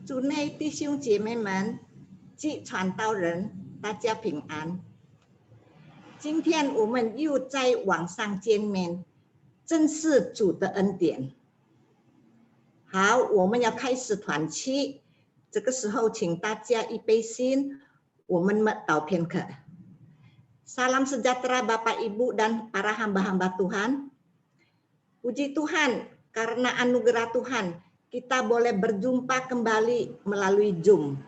主内弟兄姐妹们及传道人，大家平安。今天我们又在网上见面，真是主的恩典。好，我们要开始团契，这个时候请大家预备心，我们祷片刻。Salam sejahtera Bapak Ibu dan para hamba-hamba Tuhan. Puji Tuhan, karena anugerah Tuhan, kita boleh berjumpa kembali melalui Zoom.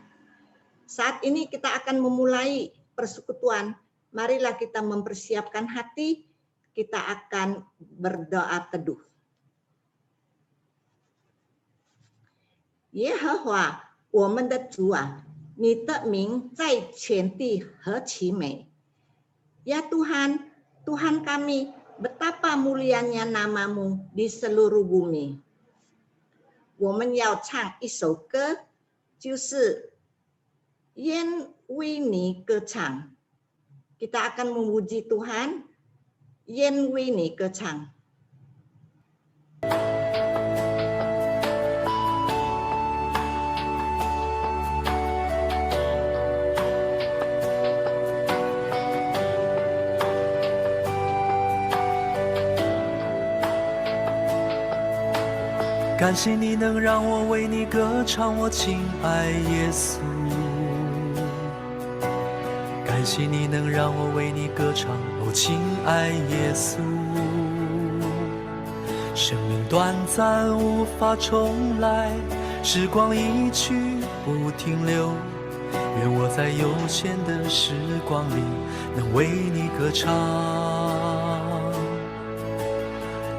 Saat ini kita akan memulai persekutuan. Marilah kita mempersiapkan hati, kita akan berdoa teduh. 耶和华，我们的主啊，你的名在全地何其美！Ya Tuhan, Tuhan kami, betapa mulianya namamu di seluruh bumi. 我们要唱一首歌，就是愿为你歌唱。Kita akan memuji Tuhan, 愿为你歌唱。感谢你能让我为你歌唱，我亲爱耶稣。感谢你能让我为你歌唱，哦，亲爱耶稣。生命短暂无法重来，时光一去不停留。愿我在有限的时光里能为你歌唱。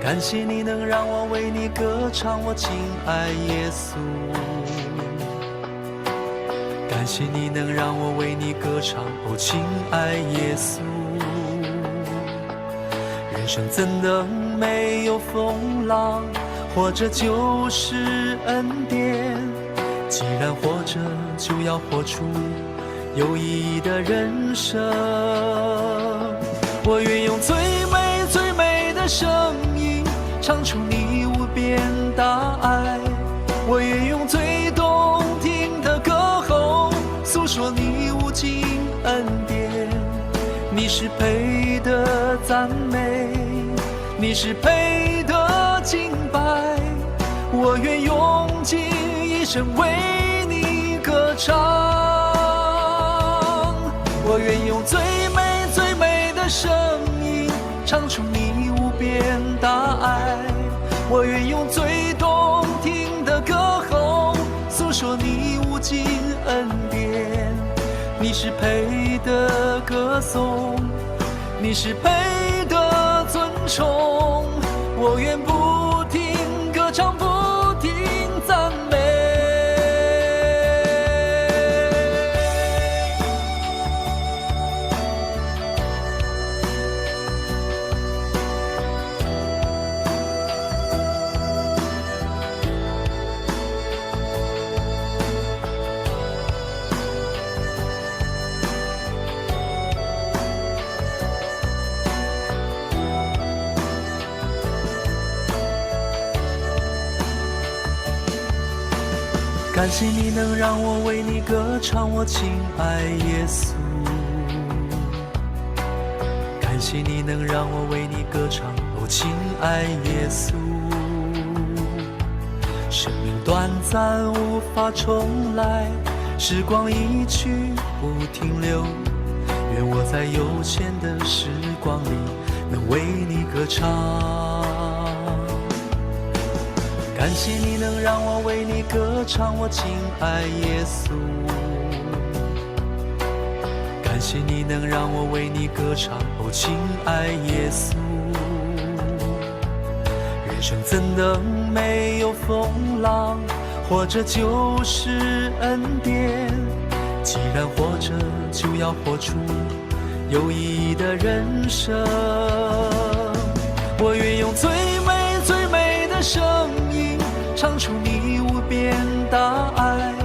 感谢你能让我为你歌唱，我亲爱耶稣。感谢你能让我为你歌唱，哦，亲爱耶稣。人生怎能没有风浪，活着就是恩典。既然活着，就要活出有意义的人生。我愿用最美最美的声音唱出你无边大爱，我愿用最动听的歌喉诉说你无尽恩典。你是配的赞美，你是配的敬拜，我愿用尽一生为你歌唱。我愿用最美最美的声音唱出你无边大爱，我愿用最动听的歌喉诉说你无尽恩典。你是配的歌颂，你是配的尊崇，我愿不停歌唱，不停赞美。感谢你能让我为你歌唱，我亲爱耶稣。感谢你能让我为你歌唱，哦，亲爱耶稣。生命短暂无法重来，时光一去不停留。愿我在有限的时光里能为你歌唱。感谢你能让我为你歌唱，我亲爱耶稣。感谢你能让我为你歌唱，哦，亲爱耶稣。人生怎能没有风浪，活着就是恩典。既然活着，就要活出有意义的人生。我愿用最美最美的声音唱出你无边大爱，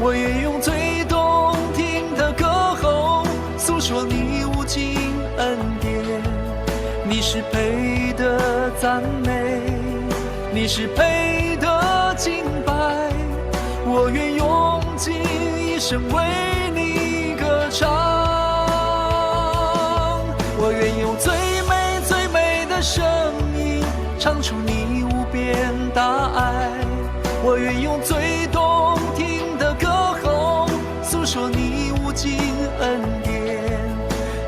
我愿用最动听的歌喉诉说你无尽恩典。你是配的赞美，你是配得敬拜，我愿用尽一生为你歌唱。我愿用最美最美的声音唱出你无边大爱，我愿用最动听的歌喉诉说你无尽恩典。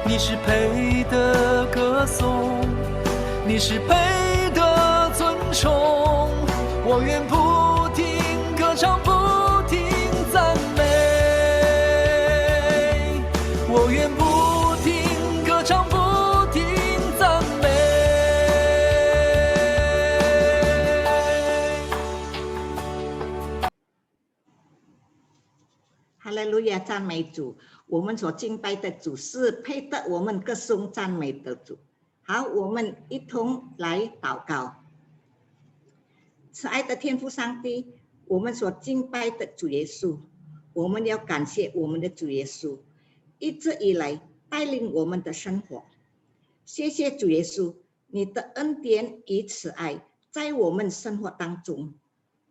你是配得歌颂，你是配得尊崇，我愿不停歌唱，不停赞美，我愿不停歌唱，不停赞美。哈利路亚，赞美主！我们所敬拜的主是配得我们歌颂赞美的主。好，我们一同来祷告。慈爱的天父上帝，我们所敬拜的主耶稣，我们要感谢我们的主耶稣一直以来带领我们的生活。谢谢主耶稣，你的恩典与慈爱在我们生活当中。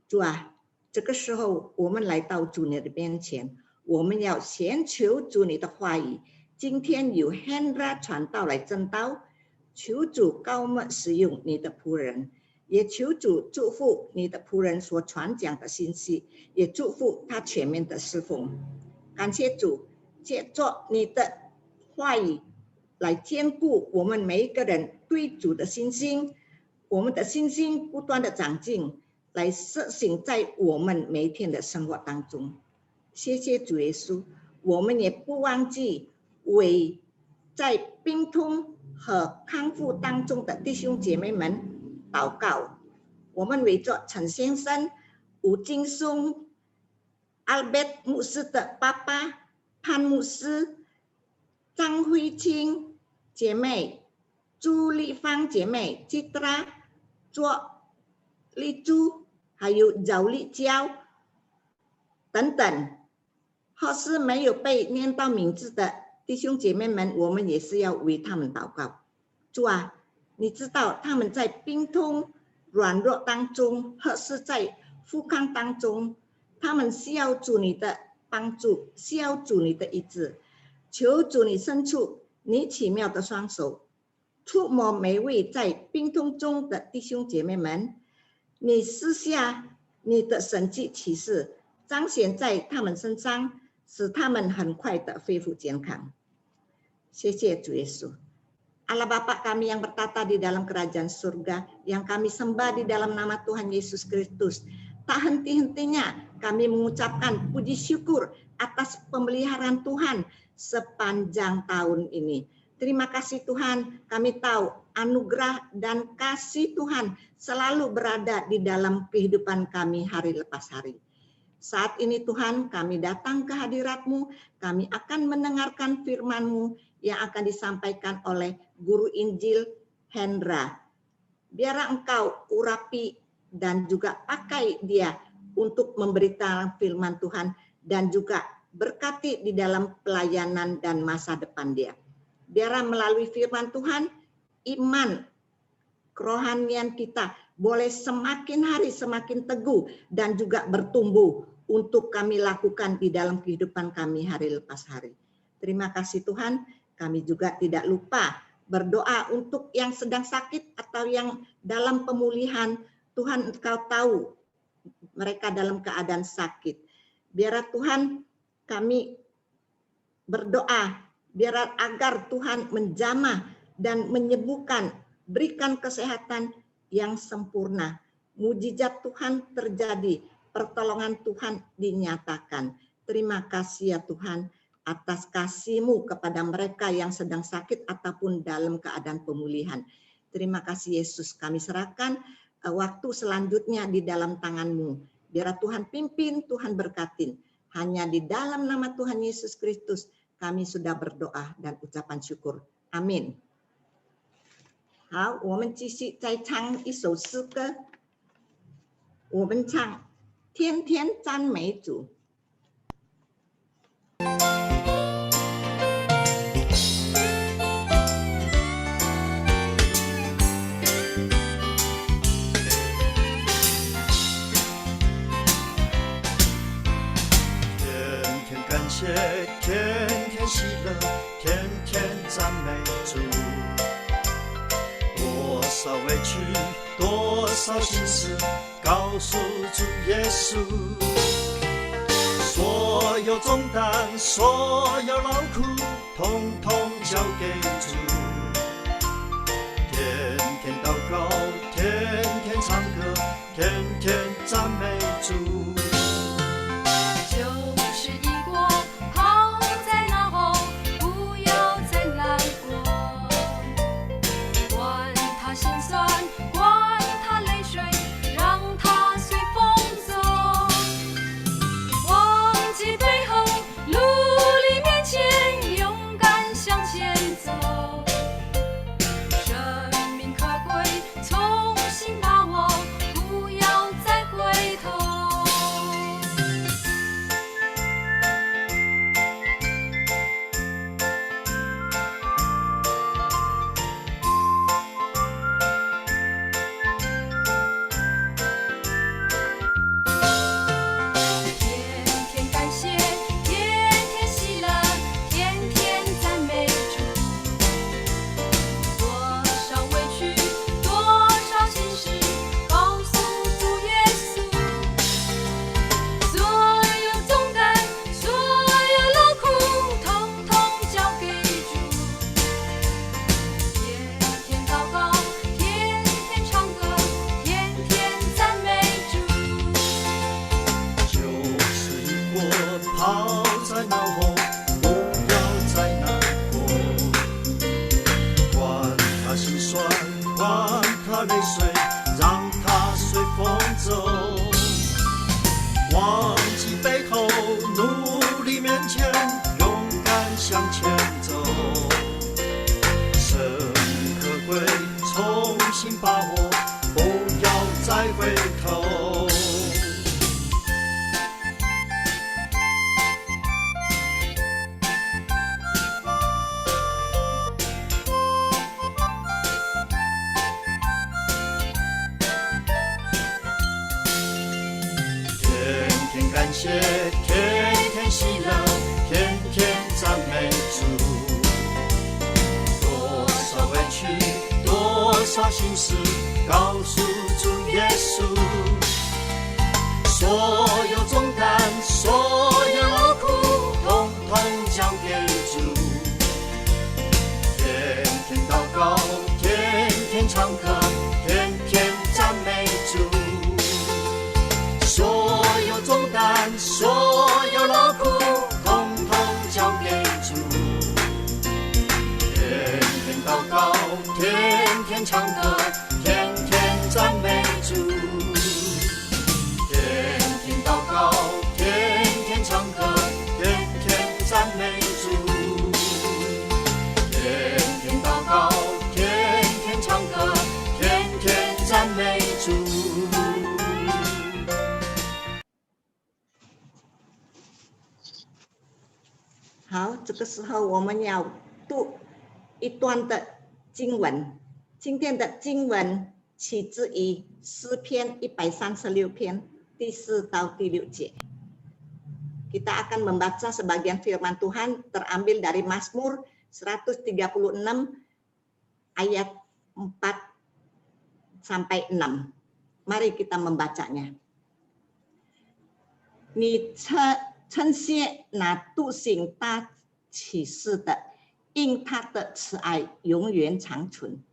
主啊，这个时候我们来到主你的面前，我们要先求主你的话语。今天由 Hendra 传道来证道，求主高牧使用你的仆人，也求主祝福你的仆人所传讲的信息，也祝福他全面的侍奉。感谢主，借着你的话语来坚固我们每一个人对主的信心，我们的信心不断的长进，来实行在我们每一天的生活当中。谢谢主耶稣，我们也不忘记为在病痛和康复当中的弟兄姐妹们祷告。我们为着陈先生、吴金松、Albert 牧师的爸爸、潘牧师、张慧清姐妹、朱丽芳姐妹、Citra、卓丽珠，还有饶丽娇等等，或是没有被念到名字的弟兄姐妹们，我们也是要为他们祷告。主啊，你知道他们在病痛软弱当中，或是在富康当中，他们需要主你的帮助，需要主你的医治。求主你伸出你奇妙的双手，触摸每位在病痛中的弟兄姐妹们，你施下你的神迹奇事，彰显在他们身上，使他们很快的恢复健康。谢谢主耶稣。Allah Bapa kami yang bertata di dalam kerajaan surga, yang kami sembah di dalam nama Tuhan Yesus Kristus. Tak henti-hentinya kami mengucapkan puji syukur atas pemeliharaan Tuhan sepanjang tahun ini. Terima kasih Tuhan, kami tahu anugerah dan kasih Tuhan selalu berada di dalam kehidupan kami hari lepas hari. Saat ini Tuhan, kami datang ke hadirat-Mu, kami akan mendengarkan firman-Mu yang akan disampaikan oleh Guru Injil Hendra. Biarlah Engkau urapi dan juga pakai dia untuk memberitakan firman Tuhan dan juga berkati di dalam pelayanan dan masa depan dia. Biarlah melalui firman Tuhan, iman kerohanian kita boleh semakin hari semakin teguh dan juga bertumbuh untuk kami lakukan di dalam kehidupan kami hari lepas hari. Terima kasih Tuhan, kami juga tidak lupa berdoa untuk yang sedang sakit atau yang dalam pemulihan. Tuhan Engkau tahu mereka dalam keadaan sakit. Biarlah Tuhan kami berdoa, biarlah agar Tuhan menjamah dan menyembuhkan, berikan kesehatan yang sempurna. Mujizat Tuhan terjadi, pertolongan Tuhan dinyatakan. Terima kasih ya Tuhan atas kasih-Mu kepada mereka yang sedang sakit ataupun dalam keadaan pemulihan. Terima kasih Yesus, kami serahkan waktu selanjutnya di dalam tangan-Mu. Biar Tuhan pimpin, Tuhan berkatin. Hanya di dalam nama Tuhan Yesus Kristus kami sudah berdoa dan ucapan syukur. Amin. 好，我们继续再唱一首诗歌。我们唱《天天赞美主》。天天喜乐，天天赞美主。多少委屈，多少心事，告诉主耶稣。所有重担，所有劳苦，统统交给主。天天祷告，天天唱歌，天天赞美主。就是一锅泡在那后，不要再难过。管它心酸，管它泪水，让它随风走。忘记背后，努力面前，勇敢向前走。生命可贵，重新把握，不要再回头。天天感谢，天天喜乐，天天赞美主。多少委屈，多少心事，告诉主耶稣。所有重担，所有劳苦，统统交给主。天天祷告，天天唱歌，天天赞美主。就是一锅泡在脑后，不要再难过。管它心酸，管它泪水，让它随风走。忘记背后，努力面前，勇敢向前走。生命可贵，重新把握，不要再回头。天天感谢，天天喜乐，天天赞美主。多少委屈，多少心事，告诉主耶稣。所有重担，所有劳苦，统统交给主。天天祷告，天天唱歌，天天赞美主。所有重担，所有劳苦，统统交给主。天天祷告，天天唱歌，天天赞美主。天天祷告，天天唱歌，天天赞美主。天天祷告，天天唱歌，天天赞美主。好，这个时候我们要读一段的经文。今天的经文取自于诗篇136篇第4到第6节. Kita akan membaca sebagian firman Tuhan terambil dari Mazmur 136 ayat 4 sampai 6. Mari kita membacanya. 你称谢那笃行大启示的，因他的慈爱永远长存。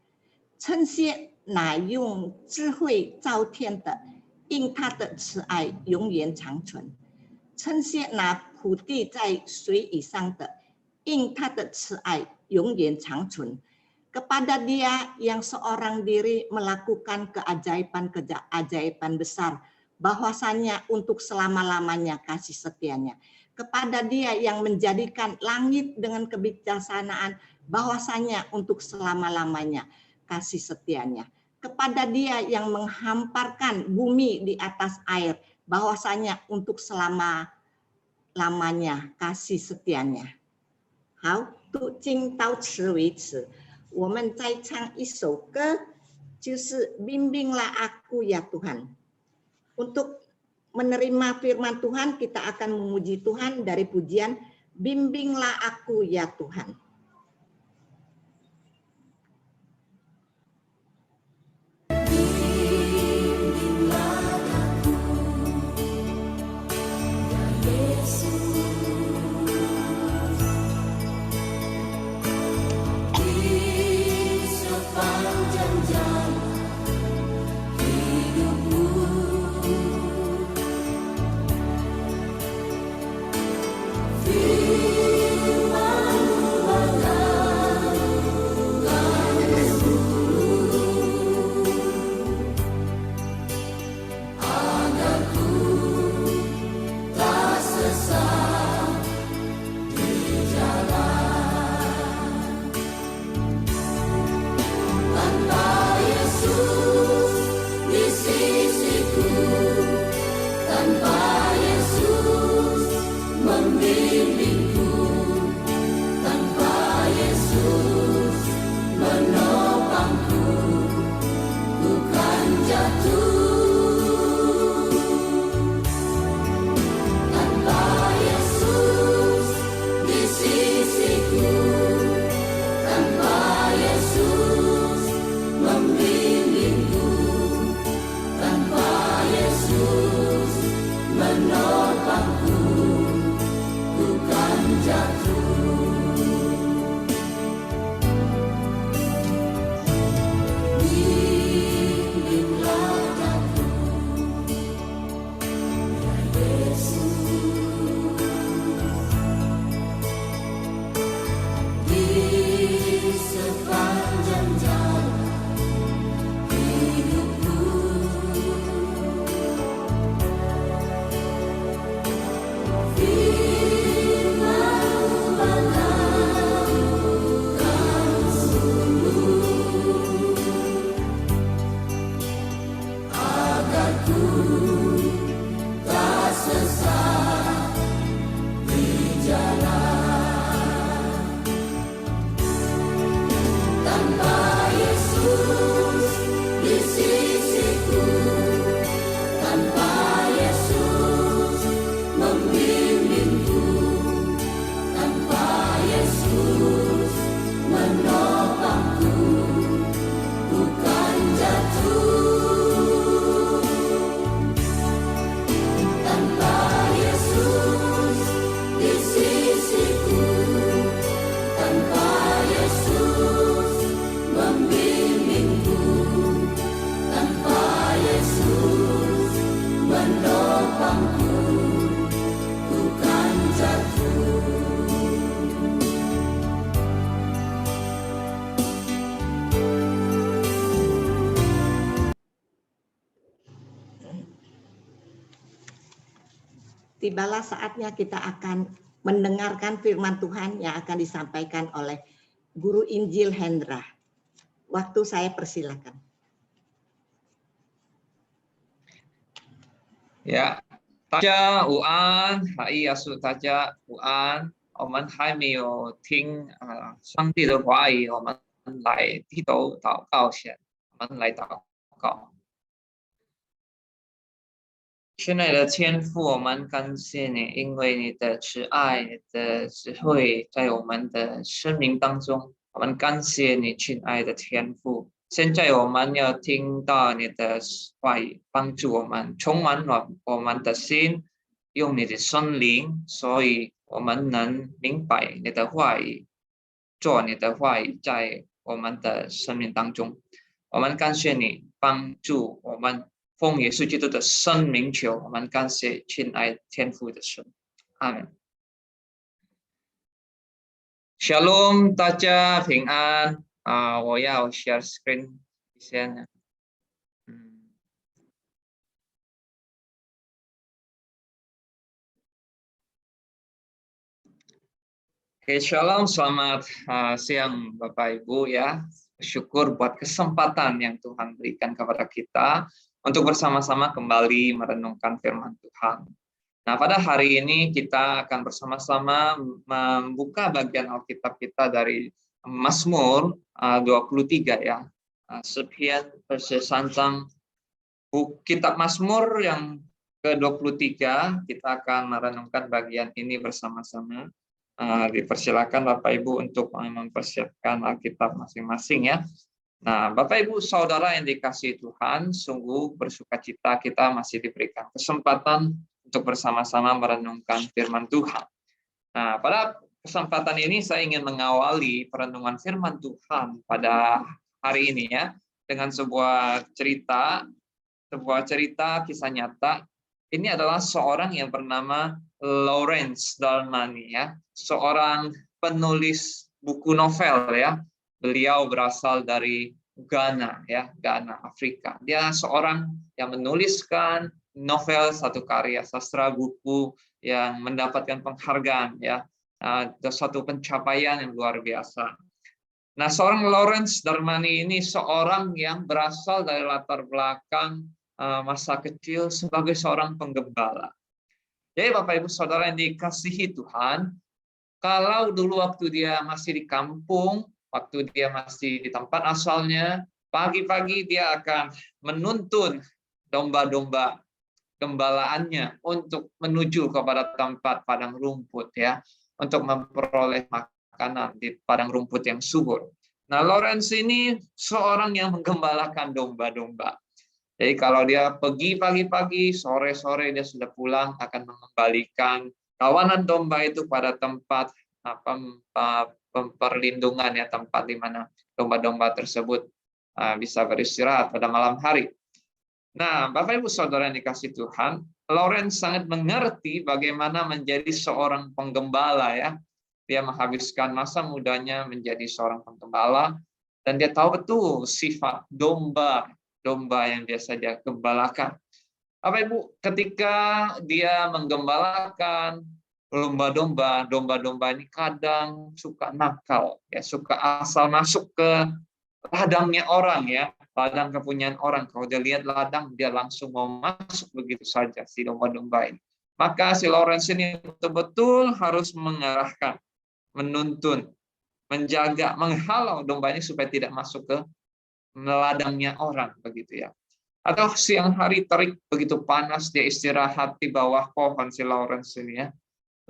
称谢那用智慧造天的，因他的慈爱永远长存。称谢那铺地在水以上的，因他的慈爱永远长存。Kepada Dia yang seorang diri melakukan keajaiban besar, bahwasanya untuk selama-lamanya kasih setianya. Kepada Dia yang menjadikan langit dengan kebijaksanaan, bahwasanya untuk selama-lamanya kasih setianya. Kepada Dia yang menghamparkan bumi di atas air, bahwasanya untuk selama-lamanya kasih setianya. 好，读经到此为止。我们再唱一首歌，就是bimbinglah aku ya Tuhan. Untuk menerima firman Tuhan, kita akan memuji Tuhan dari pujian Bimbinglah aku ya Tuhan. Tibalah saatnya kita akan mendengarkan firman Tuhan yang akan disampaikan oleh Guru Injil Hendra. Waktu saya persilakan. Ya, 大家午安，还有是大家午安。我们还没有听上帝的话语，我们来低头祷告先。我们来祷告。亲爱的天父，我们感谢你，因为你的慈爱、你的智慧在我们的生命当中。我们感谢你，亲爱的天父。现在我们要听到你的话语，帮助我们，充满我们的心，用你的圣灵，所以我们能明白你的话语，做你的话语在我们的生命当中。我们感谢你，帮助我们。奉耶稣基督的圣名求，我们感谢亲爱天父的神，阿门。Shalom， 大家平安我要 share screen 先。Shalom, selamat siang Bapak Ibu ya. Syukur buat kesempatan yang Tuhan berikan kepada kita untuk bersama-sama kembali merenungkan firman Tuhan. Nah, pada hari ini kita akan bersama-sama membuka bagian Alkitab kita dari Mazmur 23 ya. Sekian persesanjang kitab Mazmur yang ke-23, kita akan merenungkan bagian ini bersama-sama. Dipersilakan Bapak Ibu untuk mempersiapkan Alkitab masing-masing ya. Nah, Bapak Ibu Saudara yang dikasihi Tuhan, sungguh bersukacita kita masih diberikan kesempatan untuk bersama-sama merenungkan firman Tuhan. Nah, pada kesempatan ini saya ingin mengawali perenungan firman Tuhan pada hari ini ya dengan sebuah cerita kisah nyata. Ini adalah seorang yang bernama Lawrence Dalmani ya, seorang penulis buku novel ya. Beliau berasal dari Ghana ya, Ghana, Afrika. Dia seorang yang menuliskan novel, satu karya sastra buku yang mendapatkan penghargaan ya. Satu pencapaian yang luar biasa. Nah, seorang Lawrence Dalmani ini seorang yang berasal dari latar belakang masa kecil sebagai seorang penggembala. Jadi Bapak Ibu Saudara yang dikasihi Tuhan, kalau dulu waktu dia masih di kampung, waktu dia masih di tempat asalnya, pagi-pagi dia akan menuntun domba-domba gembalaannya untuk menuju kepada tempat padang rumput ya, untuk memperoleh makanan di padang rumput yang subur. Nah, Lawrence ini seorang yang menggembalakan domba-domba. Jadi kalau dia pergi pagi-pagi, sore-sore dia sudah pulang, akan mengembalikan kawanan domba itu pada tempat perlindungan ya, tempat di mana domba-domba tersebut bisa beristirahat pada malam hari. Nah, Bapak Ibu Saudara yang dikasihi Tuhan, Lawrence sangat mengerti bagaimana menjadi seorang penggembala ya. Dia menghabiskan masa mudanya menjadi seorang penggembala dan dia tahu betul sifat domba yang biasa dia gembalakan. Bapak Ibu, ketika dia menggembalakan domba-domba ini kadang suka nakal ya, suka asal masuk ke ladangnya orang ya, ladang kepunyaan orang. Kalau dia lihat ladang, dia langsung mau masuk begitu saja si domba-domba ini. Maka si Lawrence ini betul-betul harus mengarahkan, menuntun, menjaga, menghalau domba ini supaya tidak masuk ke ladangnya orang begitu ya. Atau siang hari terik begitu panas, dia istirahat di bawah pohon si Lawrence ini ya.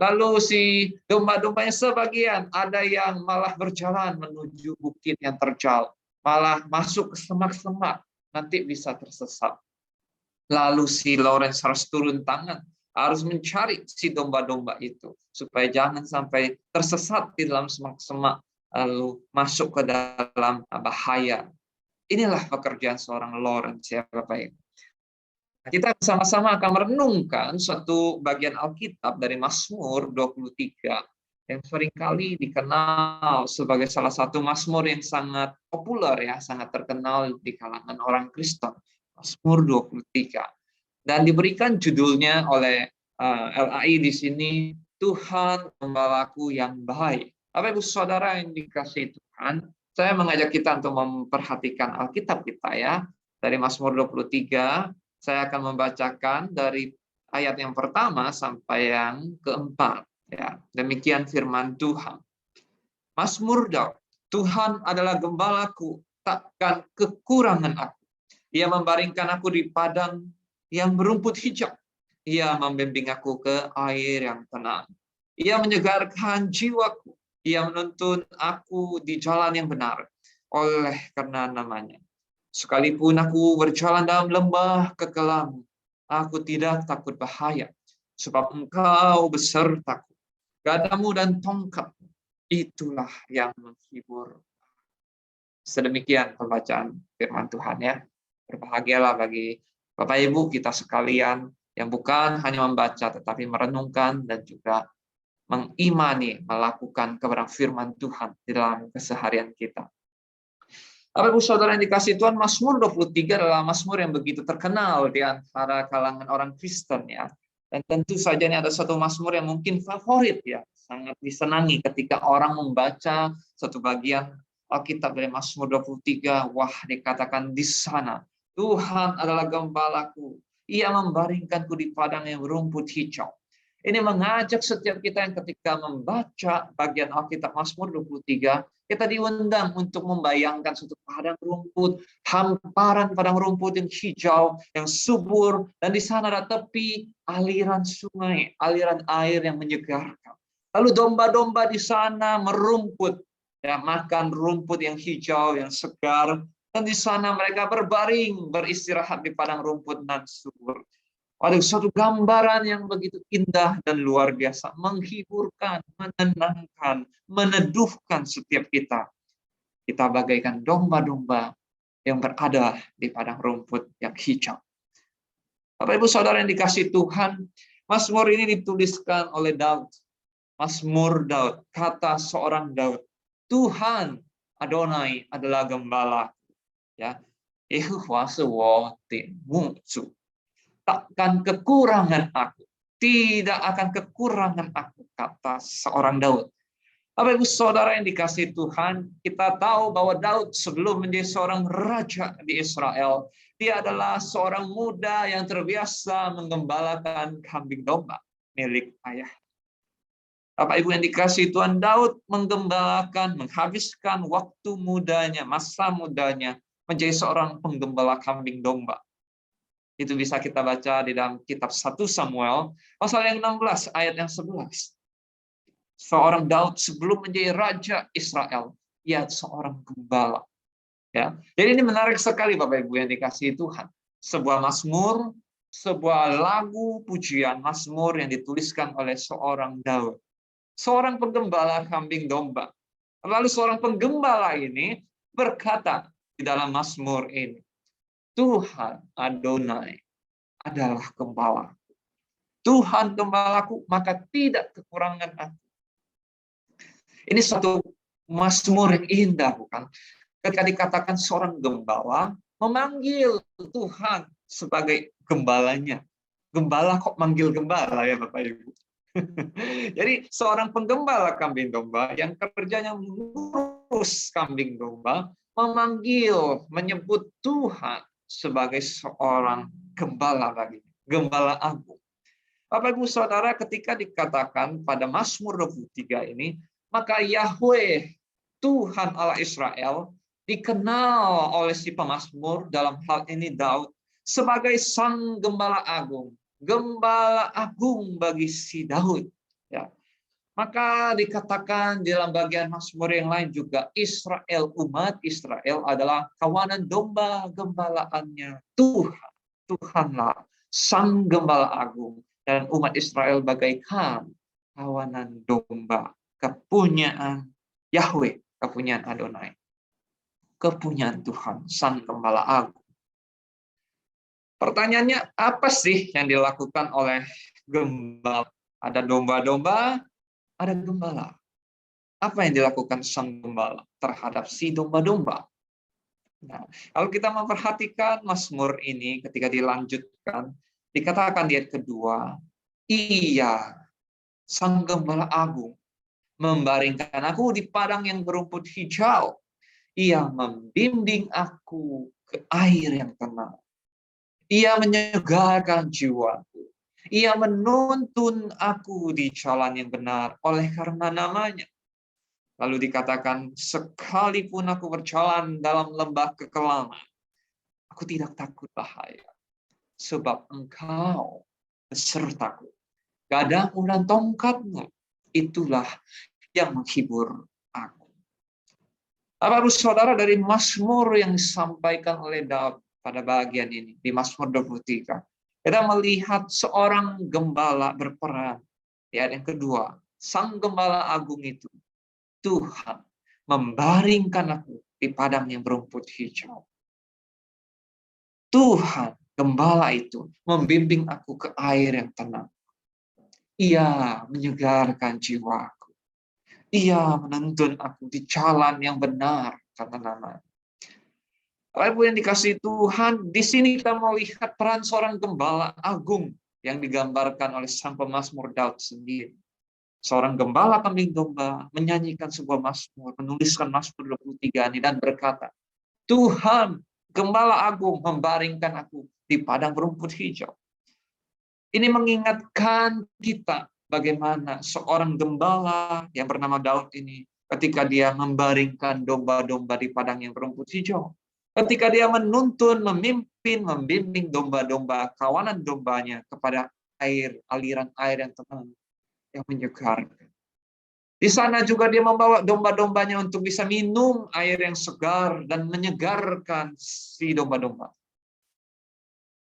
Lalu si domba-dombanya sebagian ada yang malah berjalan menuju bukit yang terjal, malah masuk ke semak-semak, nanti bisa tersesat. Lalu si Lawrence harus turun tangan, harus mencari si domba-domba itu supaya jangan sampai tersesat di dalam semak-semak lalu masuk ke dalam bahaya. Inilah pekerjaan seorang Lawrence ya Bapak Ibu. Kita bersama-sama akan merenungkan satu bagian Alkitab dari Mazmur 23 yang seringkali dikenal sebagai salah satu Mazmur yang sangat populer ya, sangat terkenal di kalangan orang Kristen. Mazmur 23. Dan diberikan judulnya oleh LAI di sini, Tuhan Gembalaku yang baik. Bapak Ibu Saudara yang dikasihi Tuhan, saya mengajak kita untuk memperhatikan Alkitab kita ya. Dari Mazmur 23, saya akan membacakan dari ayat yang pertama sampai yang keempat. Ya, demikian firman Tuhan. Mazmur Daud, Tuhan adalah gembalaku, takkan kekurangan aku. Ia membaringkan aku di padang yang berumput hijau. Ia membimbing aku ke air yang tenang. Ia menyegarkan jiwaku. Ia menuntun aku di jalan yang benar oleh karena namanya. Sekalipun aku berjalan dalam lembah kekelamu, aku tidak takut bahaya, sebab Engkau besertaku. Gadamu dan tongkatmu, itulah yang menghibur. Sedemikian pembacaan firman Tuhan ya. Berbahagialah bagi Bapak Ibu kita sekalian yang bukan hanya membaca tetapi merenungkan dan juga mengimani, melakukan kebenaran firman Tuhan di dalam keseharian kita. Bapak Ibu Saudara yang dikasihi Tuhan, Mazmur 23 adalah Mazmur yang begitu terkenal di antara kalangan orang Kristen ya. Dan tentu saja ini ada satu Mazmur yang mungkin favorit ya, sangat disenangi ketika orang membaca satu bagian Alkitab dari Mazmur 23. Wah, dikatakan di sana, Tuhan adalah gembalaku, Ia membaringkanku di padang yang berumput hijau. Ini mengajak setiap kita yang ketika membaca bagian Alkitab Mazmur 23, kita diundang untuk membayangkan suatu padang rumput, hamparan padang rumput yang hijau, yang subur, dan di sana ada tepi aliran sungai, aliran air yang menyegarkan. Lalu domba-domba di sana merumput, ya, makan rumput yang hijau, yang segar, dan di sana mereka berbaring, beristirahat di padang rumput nan subur. Waduh, suatu gambaran yang begitu indah dan luar biasa, menghiburkan, menenangkan, meneduhkan setiap kita. Kita bagaikan domba-domba yang berada di padang rumput yang hijau. Bapak Ibu Saudara yang dikasihi Tuhan, Mazmur ini dituliskan oleh Daud. Mazmur Daud, kata seorang Daud, Tuhan Adonai adalah gembala, ya. Yehuwa sewati mucu. Takkan kekurangan aku, tidak akan kekurangan aku, kata seorang Daud. Bapak Ibu Saudara yang dikasihi Tuhan, kita tahu bahwa Daud sebelum menjadi seorang raja di Israel, dia adalah seorang muda yang terbiasa menggembalakan kambing domba milik ayah. Bapak Ibu yang dikasihi Tuhan, Daud menggembalakan, menghabiskan waktu mudanya, masa mudanya, menjadi seorang penggembala kambing domba. Itu bisa kita baca di dalam kitab 1 Samuel, pasal yang 16, ayat yang 11. Seorang Daud sebelum menjadi raja Israel, ia seorang gembala. Ya. Jadi ini menarik sekali Bapak Ibu yang dikasihi Tuhan. Sebuah mazmur, sebuah lagu pujian mazmur yang dituliskan oleh seorang Daud. Seorang penggembala kambing domba. Lalu seorang penggembala ini berkata di dalam mazmur ini, Tuhan Adonai adalah gembala. Tuhan gembalaku, maka tidak kekurangan aku. Ini satu mazmur yang indah, bukan? Ketika dikatakan seorang gembala memanggil Tuhan sebagai gembalanya. Gembala kok manggil gembala ya Bapak Ibu? Jadi seorang penggembala kambing domba yang kerjanya mengurus kambing domba memanggil, menyebut Tuhan sebagai seorang gembala bagi gembala agung. Bapak Ibu Saudara, ketika dikatakan pada Mazmur 23 ini, maka Yahweh Tuhan Allah Israel dikenal oleh si pemazmur, dalam hal ini Daud, sebagai sang gembala agung. Gembala agung bagi si Daud. Ya. Maka dikatakan di dalam bagian Mazmur yang lain juga, Israel, umat Israel adalah kawanan domba gembalaannya Tuhan. Tuhanlah sang gembala agung. Dan umat Israel bagaikan kawanan domba. Kepunyaan Yahweh, kepunyaan Adonai. Kepunyaan Tuhan, sang gembala agung. Pertanyaannya, apa sih yang dilakukan oleh gembala? Ada domba-domba, ada gembala. Apa yang dilakukan sang gembala terhadap si domba-domba? Nah, kalau kita memperhatikan Mazmur ini ketika dilanjutkan, dikatakan di ayat kedua, Ia, sang gembala agung, membaringkan aku di padang yang berumput hijau. Ia membimbing aku ke air yang tenang. Ia menyegarkan jiwaku. Ia menuntun aku di jalan yang benar oleh karena namanya. Lalu dikatakan, sekalipun aku berjalan dalam lembah kekelaman, aku tidak takut bahaya. Sebab engkau besertaku. Gadamu dan tongkatmu, itulah yang menghibur aku. Bapak Ibu Saudara, dari Mazmur yang disampaikan oleh Daud pada bagian ini, di Mazmur 23, kita melihat seorang gembala berperan. Di ayat yang kedua, sang gembala agung itu, Tuhan membaringkan aku di padang yang berumput hijau. Tuhan, gembala itu, membimbing aku ke air yang tenang. Ia menyegarkan jiwaku. Ia menuntun aku di jalan yang benar, kata namanya. Bapak Ibu yang dikasihi Tuhan, di sini kita melihat peran seorang gembala agung yang digambarkan oleh sang pemazmur Daud sendiri. Seorang gembala kambing domba menyanyikan sebuah mazmur, menuliskan Mazmur 23 ini dan berkata, Tuhan, gembala agung membaringkan aku di padang berumput hijau. Ini mengingatkan kita bagaimana seorang gembala yang bernama Daud ini ketika dia membaringkan domba-domba di padang yang berumput hijau. Ketika dia menuntun, memimpin, membimbing domba-domba, kawanan dombanya kepada air, aliran air yang tenang, yang menyegarkan. Di sana juga dia membawa domba-dombanya untuk bisa minum air yang segar dan menyegarkan si domba-domba.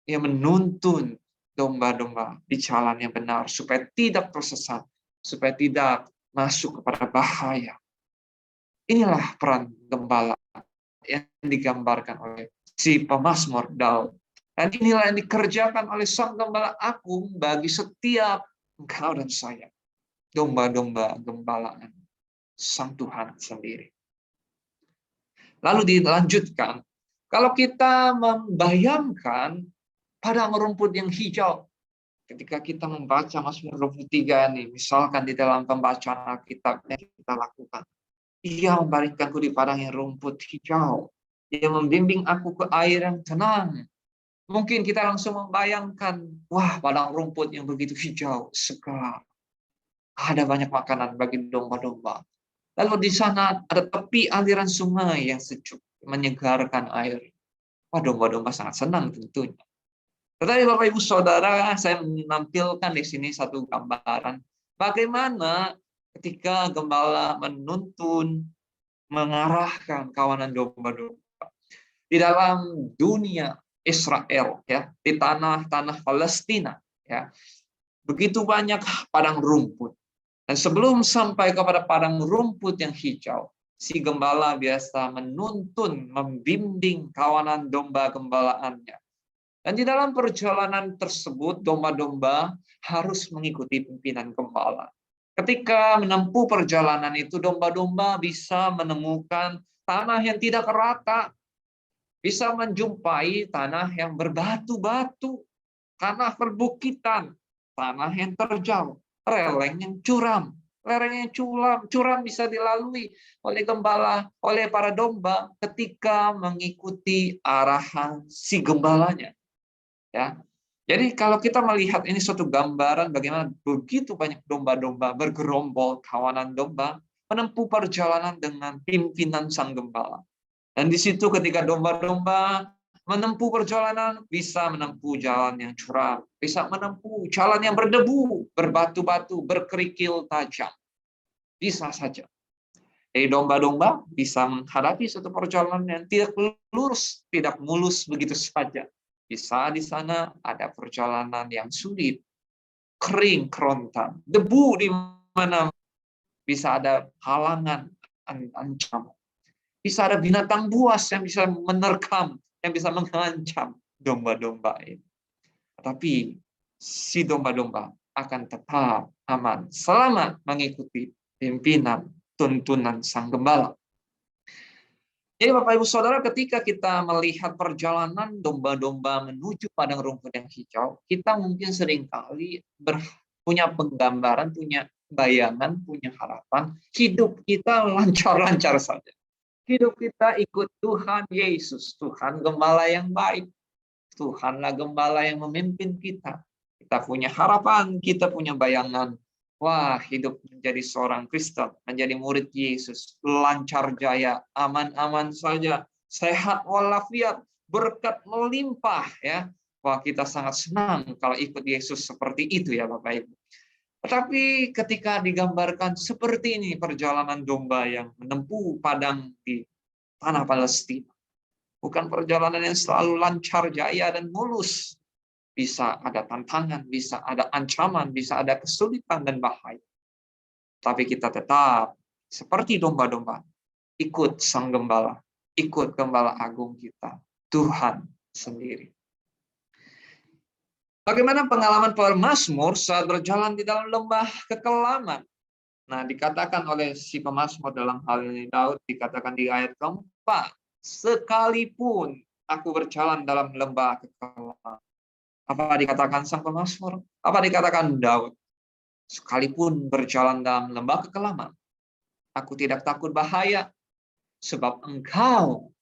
Dia menuntun domba-domba di jalan yang benar supaya tidak tersesat, supaya tidak masuk kepada bahaya. Inilah peran gembala yang digambarkan oleh si pemazmur Daud. Dan inilah yang dikerjakan oleh sang gembala agung bagi setiap engkau dan saya. Domba-domba gembalaan sang Tuhan sendiri. Lalu dilanjutkan, kalau kita membayangkan padang rumput yang hijau, ketika kita membaca Mazmur 23 nih, misalkan di dalam pembacaan Alkitab yang kita lakukan, Ia membaringkanku di padang yang rumput hijau, Ia membimbing aku ke air yang tenang. Mungkin kita langsung membayangkan, wah, padang rumput yang begitu hijau, segar. Ada banyak makanan bagi domba-domba. Lalu di sana ada tepi aliran sungai yang sejuk, menyegarkan air. Wah, domba-domba sangat senang tentunya. Tetapi Bapak Ibu Saudara, saya menampilkan di sini satu gambaran bagaimana ketika gembala menuntun, mengarahkan kawanan domba-domba di dalam dunia Israel, ya, di tanah-tanah Palestina, ya, begitu banyak padang rumput. Dan sebelum sampai kepada padang rumput yang hijau, si gembala biasa menuntun, membimbing kawanan domba gembalaannya. Dan di dalam perjalanan tersebut, domba-domba harus mengikuti pimpinan gembala. Ketika menempuh perjalanan itu, domba-domba bisa menemukan tanah yang tidak rata, bisa menjumpai tanah yang berbatu-batu, tanah perbukitan, tanah yang terjal, releng yang curam. Lereng yang curam bisa dilalui oleh gembala, oleh para domba ketika mengikuti arahan si gembalanya. Ya. Jadi kalau kita melihat ini suatu gambaran bagaimana begitu banyak domba-domba bergerombol, kawanan domba menempuh perjalanan dengan pimpinan sang gembala. Dan di situ ketika domba-domba menempuh perjalanan, bisa menempuh jalan yang curam, bisa menempuh jalan yang berdebu, berbatu-batu, berkerikil tajam. Bisa saja. Jadi domba-domba bisa menghadapi suatu perjalanan yang tidak lurus, tidak mulus begitu saja. Bisa di sana ada perjalanan yang sulit, kering, kerontang, debu di mana, bisa ada halangan, ancaman. Bisa ada binatang buas yang bisa menerkam, yang bisa mengancam domba-domba ini. Tetapi si domba-domba akan tetap aman selama mengikuti pimpinan tuntunan sang gembala. Jadi Bapak Ibu Saudara, ketika kita melihat perjalanan domba-domba menuju padang rumput yang hijau, kita mungkin seringkali punya penggambaran, punya bayangan, punya harapan, hidup kita lancar-lancar saja. Hidup kita ikut Tuhan Yesus, Tuhan Gembala yang baik. Tuhanlah Gembala yang memimpin kita. Kita punya harapan, kita punya bayangan. Wah, hidup menjadi seorang Kristen, menjadi murid Yesus, lancar jaya, aman-aman saja, sehat walafiat, berkat melimpah, ya. Wah, kita sangat senang kalau ikut Yesus seperti itu ya Bapak Ibu. Tetapi ketika digambarkan seperti ini perjalanan domba yang menempuh padang di tanah Palestina, bukan perjalanan yang selalu lancar jaya dan mulus. Bisa ada tantangan, bisa ada ancaman, bisa ada kesulitan dan bahaya. Tapi kita tetap seperti domba-domba, ikut sang gembala, ikut gembala agung kita, Tuhan sendiri. Bagaimana pengalaman pemazmur saat berjalan di dalam lembah kekelaman? Nah, dikatakan oleh si pemazmur dalam hal ini Daud, dikatakan di ayat keempat, sekalipun aku berjalan dalam lembah kekelaman. Apa dikatakan sang pemazmur? Apa dikatakan Daud? Sekalipun berjalan dalam lembah kekelaman, aku tidak takut bahaya, sebab Engkau,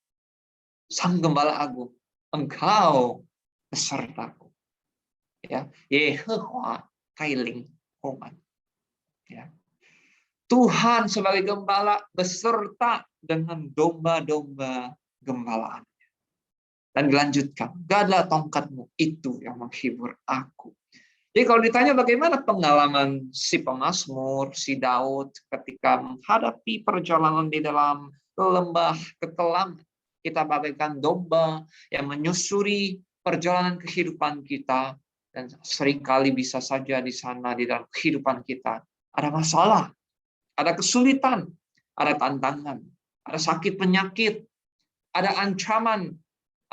sang gembala agung, Engkau besertaku. Ya, Yehowa Kailing Koman. Ya. Tuhan sebagai gembala beserta dengan domba-domba gembalaan. Dan dilanjutkan, gadalah tongkatmu itu yang menghibur aku. Jadi kalau ditanya bagaimana pengalaman si pemazmur, si Daud ketika menghadapi perjalanan di dalam lembah kekelaman, kita bagaikan domba yang menyusuri perjalanan kehidupan kita, dan seringkali bisa saja di sana di dalam kehidupan kita ada masalah, ada kesulitan, ada tantangan, ada sakit penyakit, ada ancaman,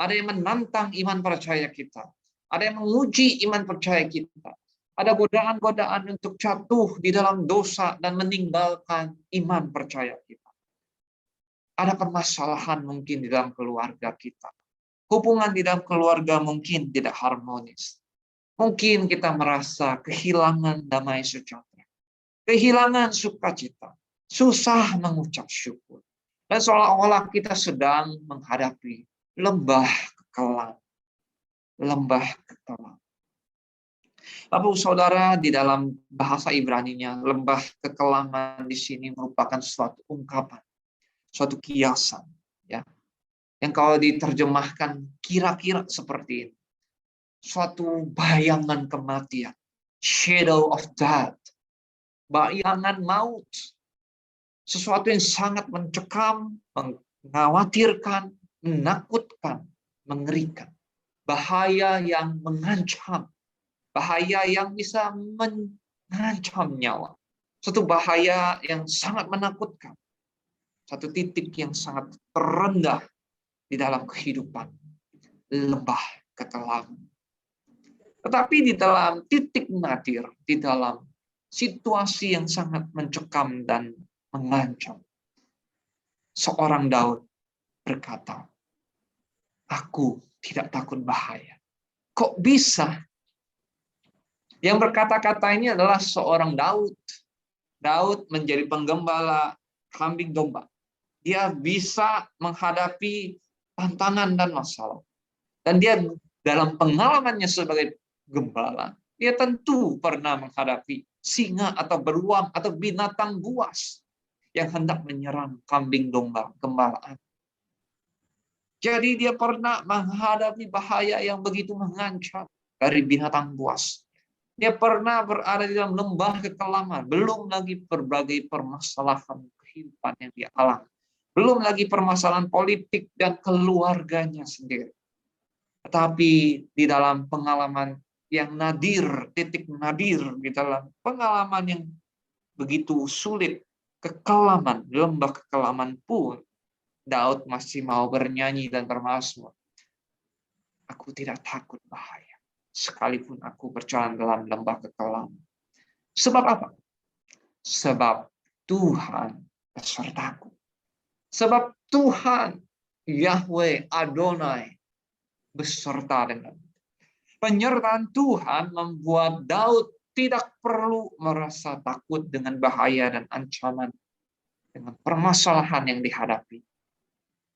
ada yang menantang iman percaya kita. Ada yang menguji iman percaya kita. Ada godaan-godaan untuk jatuh di dalam dosa dan meninggalkan iman percaya kita. Ada permasalahan mungkin di dalam keluarga kita. Hubungan di dalam keluarga mungkin tidak harmonis. Mungkin kita merasa kehilangan damai sejahtera. Kehilangan sukacita. Susah mengucap syukur. Dan seolah-olah kita sedang menghadapi lembah kekelam. Lembah kekelam. Bapak Saudara, di dalam bahasa Ibrani-nya, lembah kekelaman di sini merupakan suatu ungkapan, suatu kiasan, ya, yang kalau diterjemahkan kira-kira seperti ini, suatu bayangan kematian, shadow of death, bayangan maut, sesuatu yang sangat mencekam, mengkhawatirkan, menakutkan, mengerikan. Bahaya yang mengancam, bahaya yang bisa mengancam nyawa. Suatu bahaya yang sangat menakutkan. Satu titik yang sangat terendah di dalam kehidupan. Lembah kekelaman. Tetapi di dalam titik nadir, di dalam situasi yang sangat mencekam dan mengancam, seorang Daud berkata, "Aku tidak takut bahaya." Kok bisa? Yang berkata-kata ini adalah seorang Daud. Daud menjadi penggembala kambing domba. Dia bisa menghadapi tantangan dan masalah. Dan dia dalam pengalamannya sebagai gembala, dia tentu pernah menghadapi singa atau beruang atau binatang buas yang hendak menyerang kambing domba gembalaan. Jadi dia pernah menghadapi bahaya yang begitu mengancam dari binatang buas. Dia pernah berada di dalam lembah kekelaman. Belum lagi berbagai permasalahan kehidupan yang dia alami. Belum lagi permasalahan politik dan keluarganya sendiri. Tetapi di dalam pengalaman yang nadir, titik nadir, di dalam pengalaman yang begitu sulit, kekelaman, lembah kekelaman pun, Daud masih mau bernyanyi dan bermazmur. Aku tidak takut bahaya, sekalipun aku berjalan dalam lembah kekelaman. Sebab apa? Sebab Tuhan besertaku. Sebab Tuhan, Yahweh Adonai, beserta dengan. Penyertaan Tuhan membuat Daud tidak perlu merasa takut dengan bahaya dan ancaman, dengan permasalahan yang dihadapi.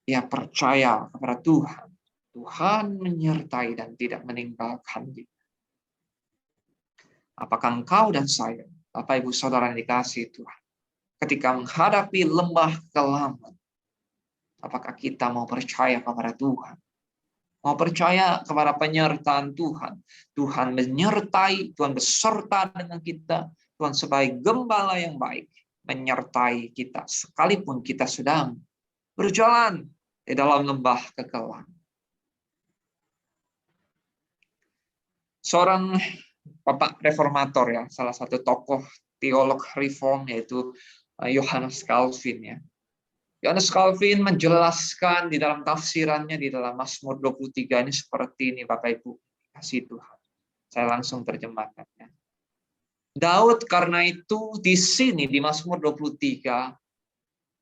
Dia percaya kepada Tuhan. Tuhan menyertai dan tidak meninggalkan dia. Apakah engkau dan saya, Bapak Ibu Saudara yang dikasihi Tuhan, ketika menghadapi lembah kekelaman, apakah kita mau percaya kepada Tuhan? Mau percaya kepada penyertaan Tuhan. Tuhan menyertai, Tuhan beserta dengan kita. Tuhan sebagai gembala yang baik menyertai kita sekalipun kita sedang berjalan di dalam lembah kekelaman. Seorang Bapak Reformator, ya, salah satu tokoh teolog reform, yaitu Johannes Calvin, ya. Johannes Calvin menjelaskan di dalam tafsirannya di dalam Mazmur 23 ini seperti ini, Bapak Ibu kasih Tuhan. Saya langsung terjemahkannya. Daud karena itu di sini di Mazmur 23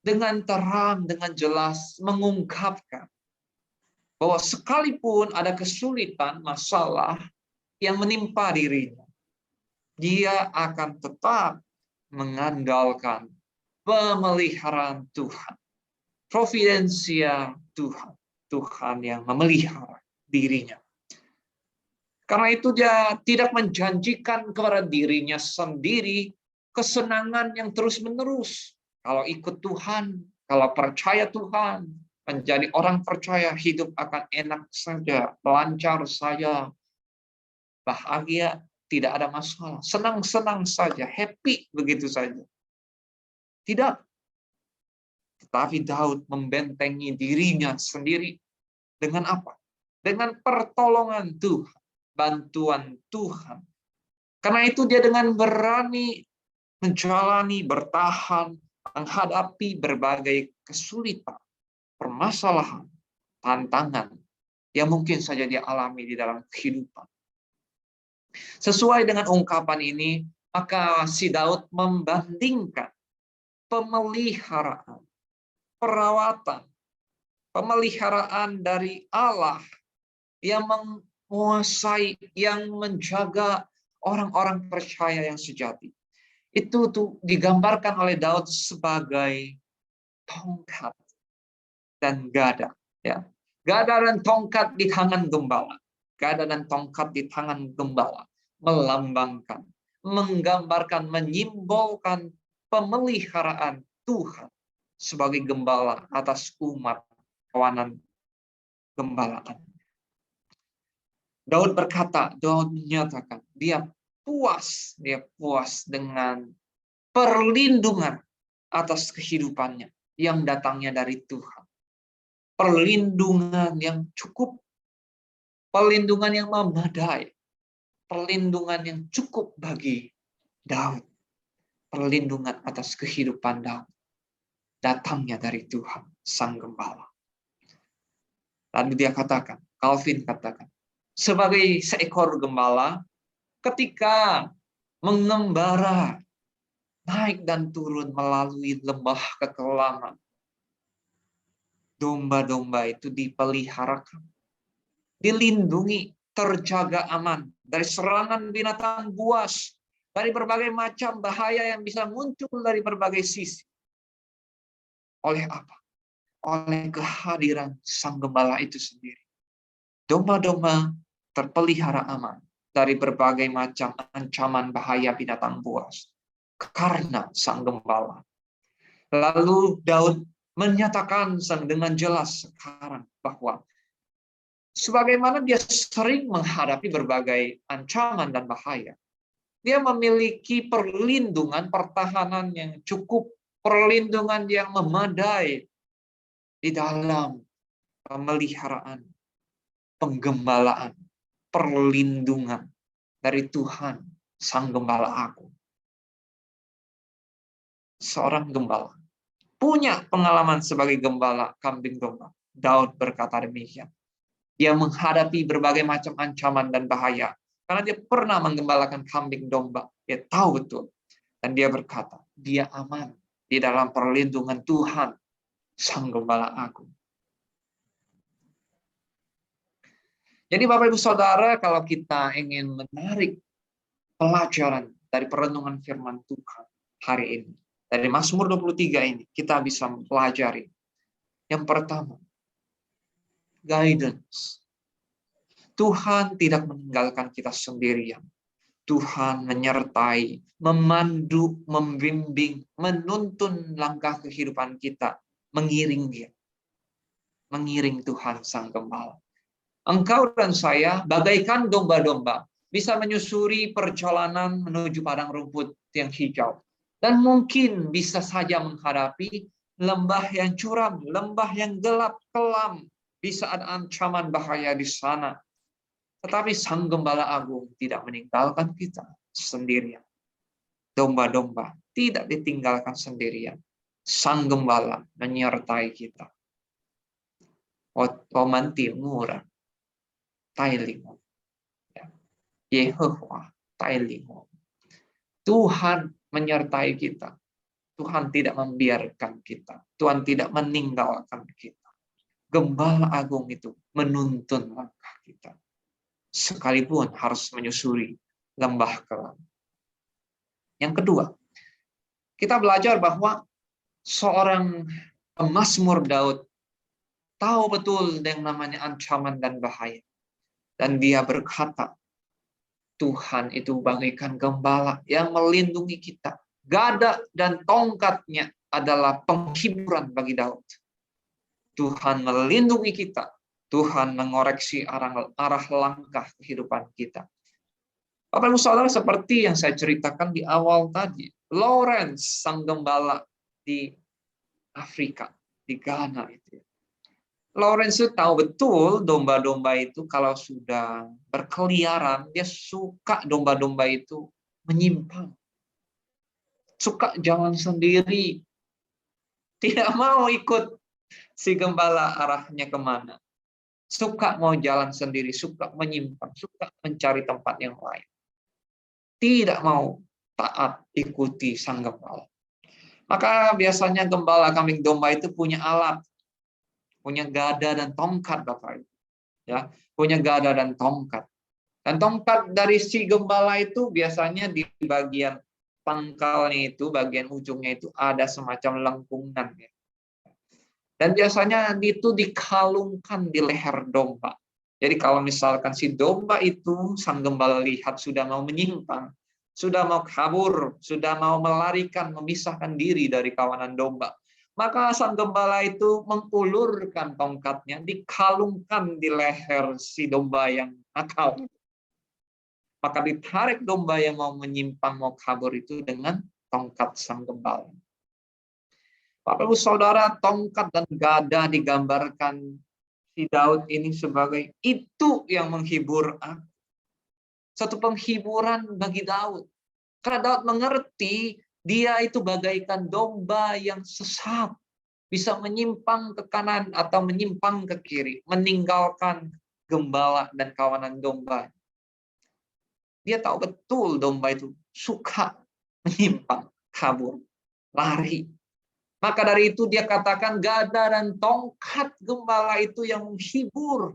dengan terang, dengan jelas mengungkapkan bahwa sekalipun ada kesulitan, masalah yang menimpa dirinya, dia akan tetap mengandalkan pemeliharaan Tuhan. Providensia Tuhan. Tuhan yang memelihara dirinya. Karena itu dia tidak menjanjikan kepada dirinya sendiri kesenangan yang terus-menerus. Kalau ikut Tuhan, kalau percaya Tuhan, menjadi orang percaya, hidup akan enak saja, lancar saja, bahagia. tidak ada masalah, senang-senang saja, happy begitu saja. Tidak. Tetapi Daud membentengi dirinya sendiri dengan apa? Dengan pertolongan Tuhan, bantuan Tuhan. Karena itu dia dengan berani menjalani, bertahan, menghadapi berbagai kesulitan, permasalahan, tantangan yang mungkin saja dia alami di dalam kehidupan. Sesuai dengan ungkapan ini, maka si Daud membandingkan pemeliharaan, perawatan, pemeliharaan dari Allah yang menguasai, yang menjaga orang-orang percaya yang sejati. Itu tuh digambarkan oleh Daud sebagai tongkat dan gada. Ya. Gada dan tongkat di tangan gembala. Gada dan tongkat di tangan gembala. Melambangkan, menggambarkan, menyimbolkan pemeliharaan Tuhan sebagai gembala atas umat kawanan gembalaan. Daud berkata, Daud menyatakan, dia puas dengan perlindungan atas kehidupannya yang datangnya dari Tuhan. Perlindungan yang cukup, perlindungan yang memadai, perlindungan yang cukup bagi Daud. Perlindungan atas kehidupan Daud datangnya dari Tuhan, Sang Gembala. Lalu dia katakan, Calvin katakan, sebagai seekor gembala, ketika mengembara naik dan turun melalui lembah kekelaman, domba-domba itu dipeliharakan, dilindungi, terjaga aman dari serangan binatang buas, dari berbagai macam bahaya yang bisa muncul dari berbagai sisi. Oleh apa? Oleh kehadiran Sang Gembala itu sendiri. Domba-domba terpelihara aman dari berbagai macam ancaman bahaya binatang buas karena Sang Gembala. Lalu Daud menyatakan dengan jelas sekarang bahwa sebagaimana dia sering menghadapi berbagai ancaman dan bahaya, dia memiliki perlindungan, pertahanan yang cukup, perlindungan yang memadai di dalam pemeliharaan, penggembalaan, perlindungan dari Tuhan, Sang Gembala Agung. Seorang gembala punya pengalaman sebagai gembala kambing domba. Daud berkata demikian. Dia menghadapi berbagai macam ancaman dan bahaya. Karena dia pernah menggembalakan kambing domba. Dia tahu betul. Dan dia berkata, dia aman di dalam perlindungan Tuhan, Sang Gembala Agung. Jadi Bapak Ibu Saudara, kalau kita ingin menarik pelajaran dari perenungan firman Tuhan hari ini, dari Mazmur 23 ini, kita bisa mempelajari. Yang pertama, guidance. Tuhan tidak meninggalkan kita sendirian. Tuhan menyertai, memandu, membimbing, menuntun langkah kehidupan kita, mengiring dia. Mengiring Tuhan Sang Gembala. Engkau dan saya bagaikan domba-domba, bisa menyusuri perjalanan menuju padang rumput yang hijau. Dan mungkin bisa saja menghadapi lembah yang curam, lembah yang gelap, kelam. Bisa ada ancaman bahaya di sana. Tetapi Sang Gembala Agung tidak meninggalkan kita sendirian. Domba-domba tidak ditinggalkan sendirian. Sang Gembala menyertai kita. Omanti murah. Tailingmu. Yehovah tailingmu. Tuhan menyertai kita. Tuhan tidak membiarkan kita. Tuhan tidak meninggalkan kita. Gembala Agung itu menuntun langkah kita. Sekalipun harus menyusuri lembah kelam. Yang kedua, kita belajar bahwa seorang pemazmur Daud tahu betul yang namanya ancaman dan bahaya. Dan dia berkata, Tuhan itu bagaikan gembala yang melindungi kita. Gada dan tongkatnya adalah penghiburan bagi Daud. Tuhan melindungi kita. Tuhan mengoreksi arah langkah kehidupan kita. Bapak Ibu Saudara, seperti yang saya ceritakan di awal tadi, Lawrence sang gembala di Afrika, di Ghana itu. Lawrence itu tahu betul domba-domba itu kalau sudah berkeliaran, dia suka domba-domba itu menyimpang. Suka jalan sendiri. Tidak mau ikut si gembala arahnya kemana. Suka mau jalan sendiri, suka menyimpang, suka mencari tempat yang lain. Tidak mau taat ikuti sang gembala. Maka biasanya gembala kambing domba itu punya alat. Punya gada dan tongkat, Bapak Ibu. Ya, punya gada dan tongkat. Dan tongkat dari si gembala itu biasanya di bagian pangkalnya itu, bagian ujungnya itu ada semacam lengkungan. Ya. Dan biasanya itu dikalungkan di leher domba. Jadi kalau misalkan si domba itu, sang gembala lihat sudah mau menyimpang, sudah mau kabur, sudah mau melarikan, memisahkan diri dari kawanan domba, maka sang gembala itu mengulurkan tongkatnya, dikalungkan di leher si domba yang nakal. Maka ditarik domba yang mau menyimpang, mau kabur itu dengan tongkat sang gembala. Bapak Ibu Saudara, tongkat dan gada digambarkan si Daud ini sebagai itu yang menghibur aku. Satu penghiburan bagi Daud. Karena Daud mengerti dia itu bagaikan domba yang sesat. Bisa menyimpang ke kanan atau menyimpang ke kiri. Meninggalkan gembala dan kawanan domba. Dia tahu betul domba itu suka menyimpang, kabur, lari. Maka dari itu dia katakan gada dan tongkat gembala itu yang menghibur.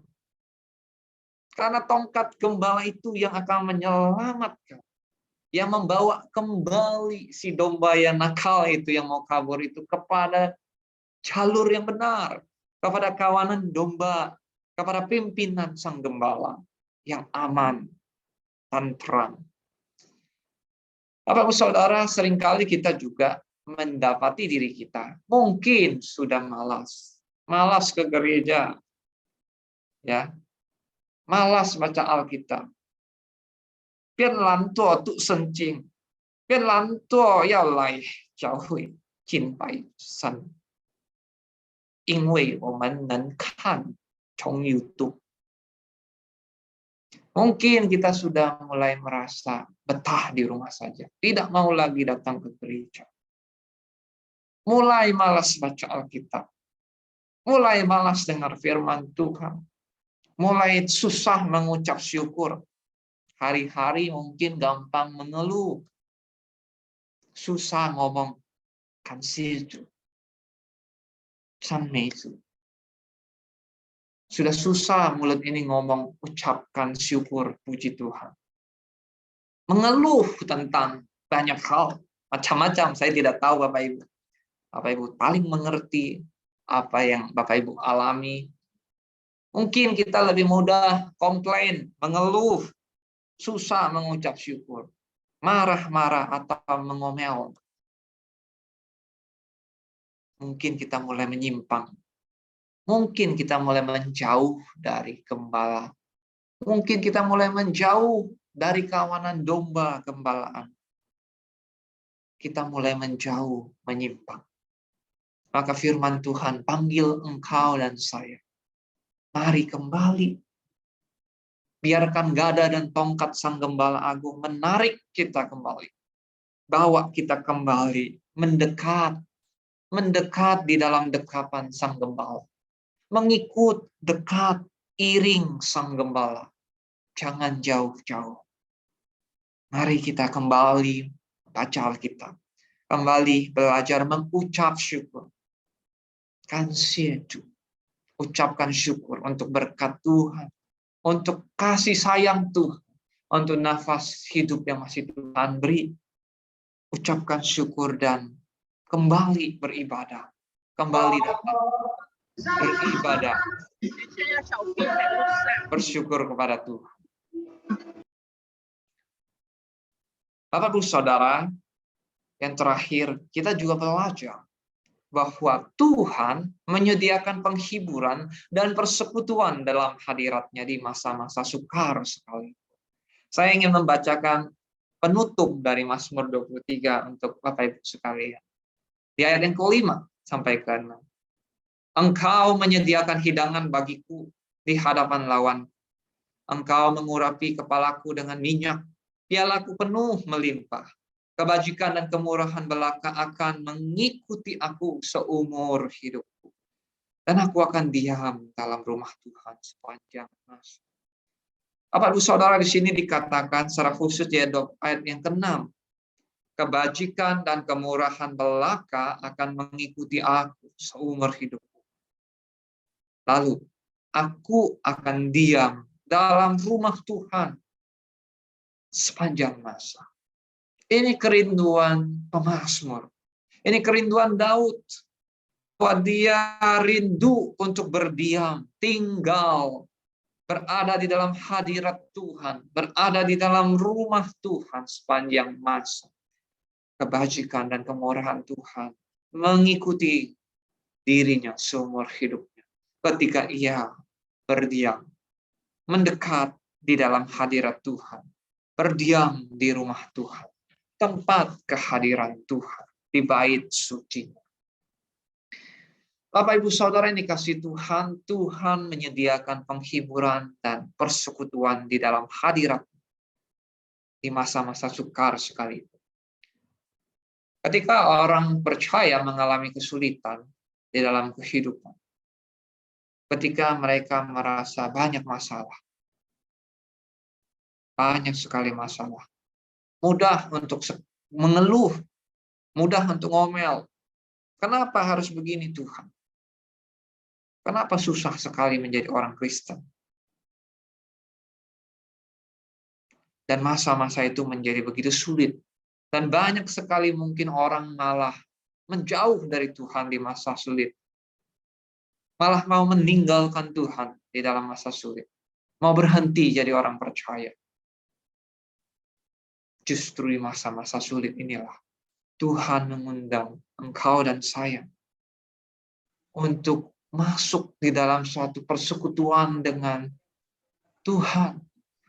Karena tongkat gembala itu yang akan menyelamatkan. Yang membawa kembali si domba yang nakal itu, yang mau kabur itu, kepada jalur yang benar. Kepada kawanan domba. Kepada pimpinan sang gembala. Yang aman. Tentram. Bapak-Ibu Saudara, seringkali kita juga mendapati diri kita mungkin sudah malas ke gereja, ya, malas baca Alkitab, pian lantuo tu sencing, pian lantuo yao lai jiao hui jin bai san, 因为我们能看从 YouTube. Mungkin kita sudah mulai merasa betah di rumah saja, tidak mau lagi datang ke gereja. Mulai malas baca Alkitab. Mulai malas dengar firman Tuhan. Mulai susah mengucap syukur. Hari-hari mungkin gampang mengeluh. Susah ngomong kansiju. Sanmeizu. Sudah susah mulut ini ngomong ucapkan syukur puji Tuhan. Mengeluh tentang banyak hal. Macam-macam, saya tidak tahu Bapak Ibu. Bapak Ibu paling mengerti apa yang Bapak Ibu alami. Mungkin kita lebih mudah komplain, mengeluh, susah mengucap syukur, marah-marah atau mengomel. Mungkin kita mulai menyimpang. Mungkin kita mulai menjauh dari gembala. Mungkin kita mulai menjauh dari kawanan domba gembalaan. Kita mulai menjauh, menyimpang. Maka firman Tuhan panggil engkau dan saya. Mari kembali. Biarkan gada dan tongkat sang gembala agung menarik kita kembali. Bawa kita kembali. Mendekat. Mendekat di dalam dekapan sang gembala. Mengikut dekat iring sang gembala. Jangan jauh-jauh. Mari kita kembali baca Alkitab. Kembali belajar mengucap syukur. Kansiju. Ucapkan syukur untuk berkat Tuhan. Untuk kasih sayang Tuhan. Untuk nafas hidup yang masih Tuhan beri. Ucapkan syukur dan kembali beribadah. Kembali datang beribadah. Bersyukur kepada Tuhan. Bapak-Ibu Saudara, yang terakhir kita juga belajar bahwa Tuhan menyediakan penghiburan dan persekutuan dalam hadiratnya di masa-masa sukar sekali. Saya ingin membacakan penutup dari Mazmur 23 untuk Bapak Ibu sekalian. Di ayat yang ke-5 sampai ke-6. Engkau menyediakan hidangan bagiku di hadapan lawan. Engkau mengurapi kepalaku dengan minyak, pialaku penuh melimpah. Kebajikan dan kemurahan belaka akan mengikuti aku seumur hidupku. Dan aku akan diam dalam rumah Tuhan sepanjang masa. Bapak Ibu Saudara, di sini dikatakan secara khusus di ayat yang ke-6. Kebajikan dan kemurahan belaka akan mengikuti aku seumur hidupku. Lalu, aku akan diam dalam rumah Tuhan sepanjang masa. Ini kerinduan pemazmur. Ini kerinduan Daud. Bahwa dia rindu untuk berdiam, tinggal, berada di dalam hadirat Tuhan, berada di dalam rumah Tuhan sepanjang masa. Kebajikan dan kemurahan Tuhan mengikuti dirinya seumur hidupnya. Ketika ia berdiam, mendekat di dalam hadirat Tuhan, berdiam di rumah Tuhan, tempat kehadiran Tuhan, di bait suci. Bapak Ibu Saudara yang dikasihi Tuhan, Tuhan menyediakan penghiburan dan persekutuan di dalam hadirat di masa-masa sukar sekalipun. Ketika orang percaya mengalami kesulitan di dalam kehidupan, ketika mereka merasa banyak masalah, banyak sekali masalah, mudah untuk mengeluh, mudah untuk ngomel. Kenapa harus begini Tuhan? Kenapa susah sekali menjadi orang Kristen? Dan masa-masa itu menjadi begitu sulit. Dan banyak sekali mungkin orang malah menjauh dari Tuhan di masa sulit. Malah mau meninggalkan Tuhan di dalam masa sulit. Mau berhenti jadi orang percaya. Justru di masa-masa sulit inilah Tuhan mengundang engkau dan saya untuk masuk di dalam suatu persekutuan dengan Tuhan.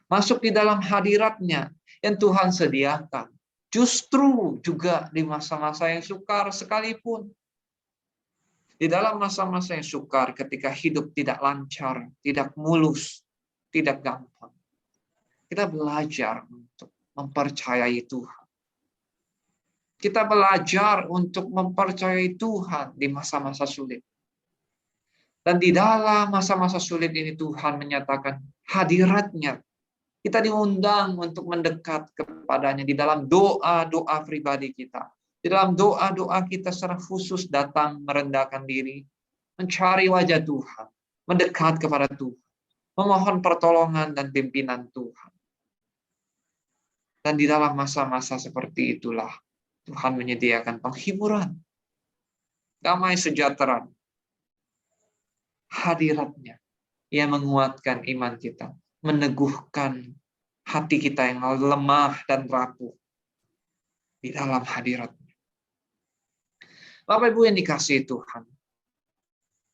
Masuk di dalam hadirat-Nya yang Tuhan sediakan. Justru juga di masa-masa yang sukar sekalipun. Di dalam masa-masa yang sukar ketika hidup tidak lancar, tidak mulus, tidak gampang. Kita belajar untuk mempercayai Tuhan. Kita belajar untuk mempercayai Tuhan di masa-masa sulit. Dan di dalam masa-masa sulit ini Tuhan menyatakan hadirat-Nya. Kita diundang untuk mendekat kepadanya di dalam doa-doa pribadi kita. Di dalam doa-doa kita secara khusus datang merendahkan diri, mencari wajah Tuhan, mendekat kepada Tuhan, memohon pertolongan dan pimpinan Tuhan. Dan di dalam masa-masa seperti itulah Tuhan menyediakan penghiburan, damai sejahtera, hadirat-Nya yang menguatkan iman kita, meneguhkan hati kita yang lemah dan rapuh di dalam hadirat-Nya. Bapak Ibu yang dikasihi Tuhan,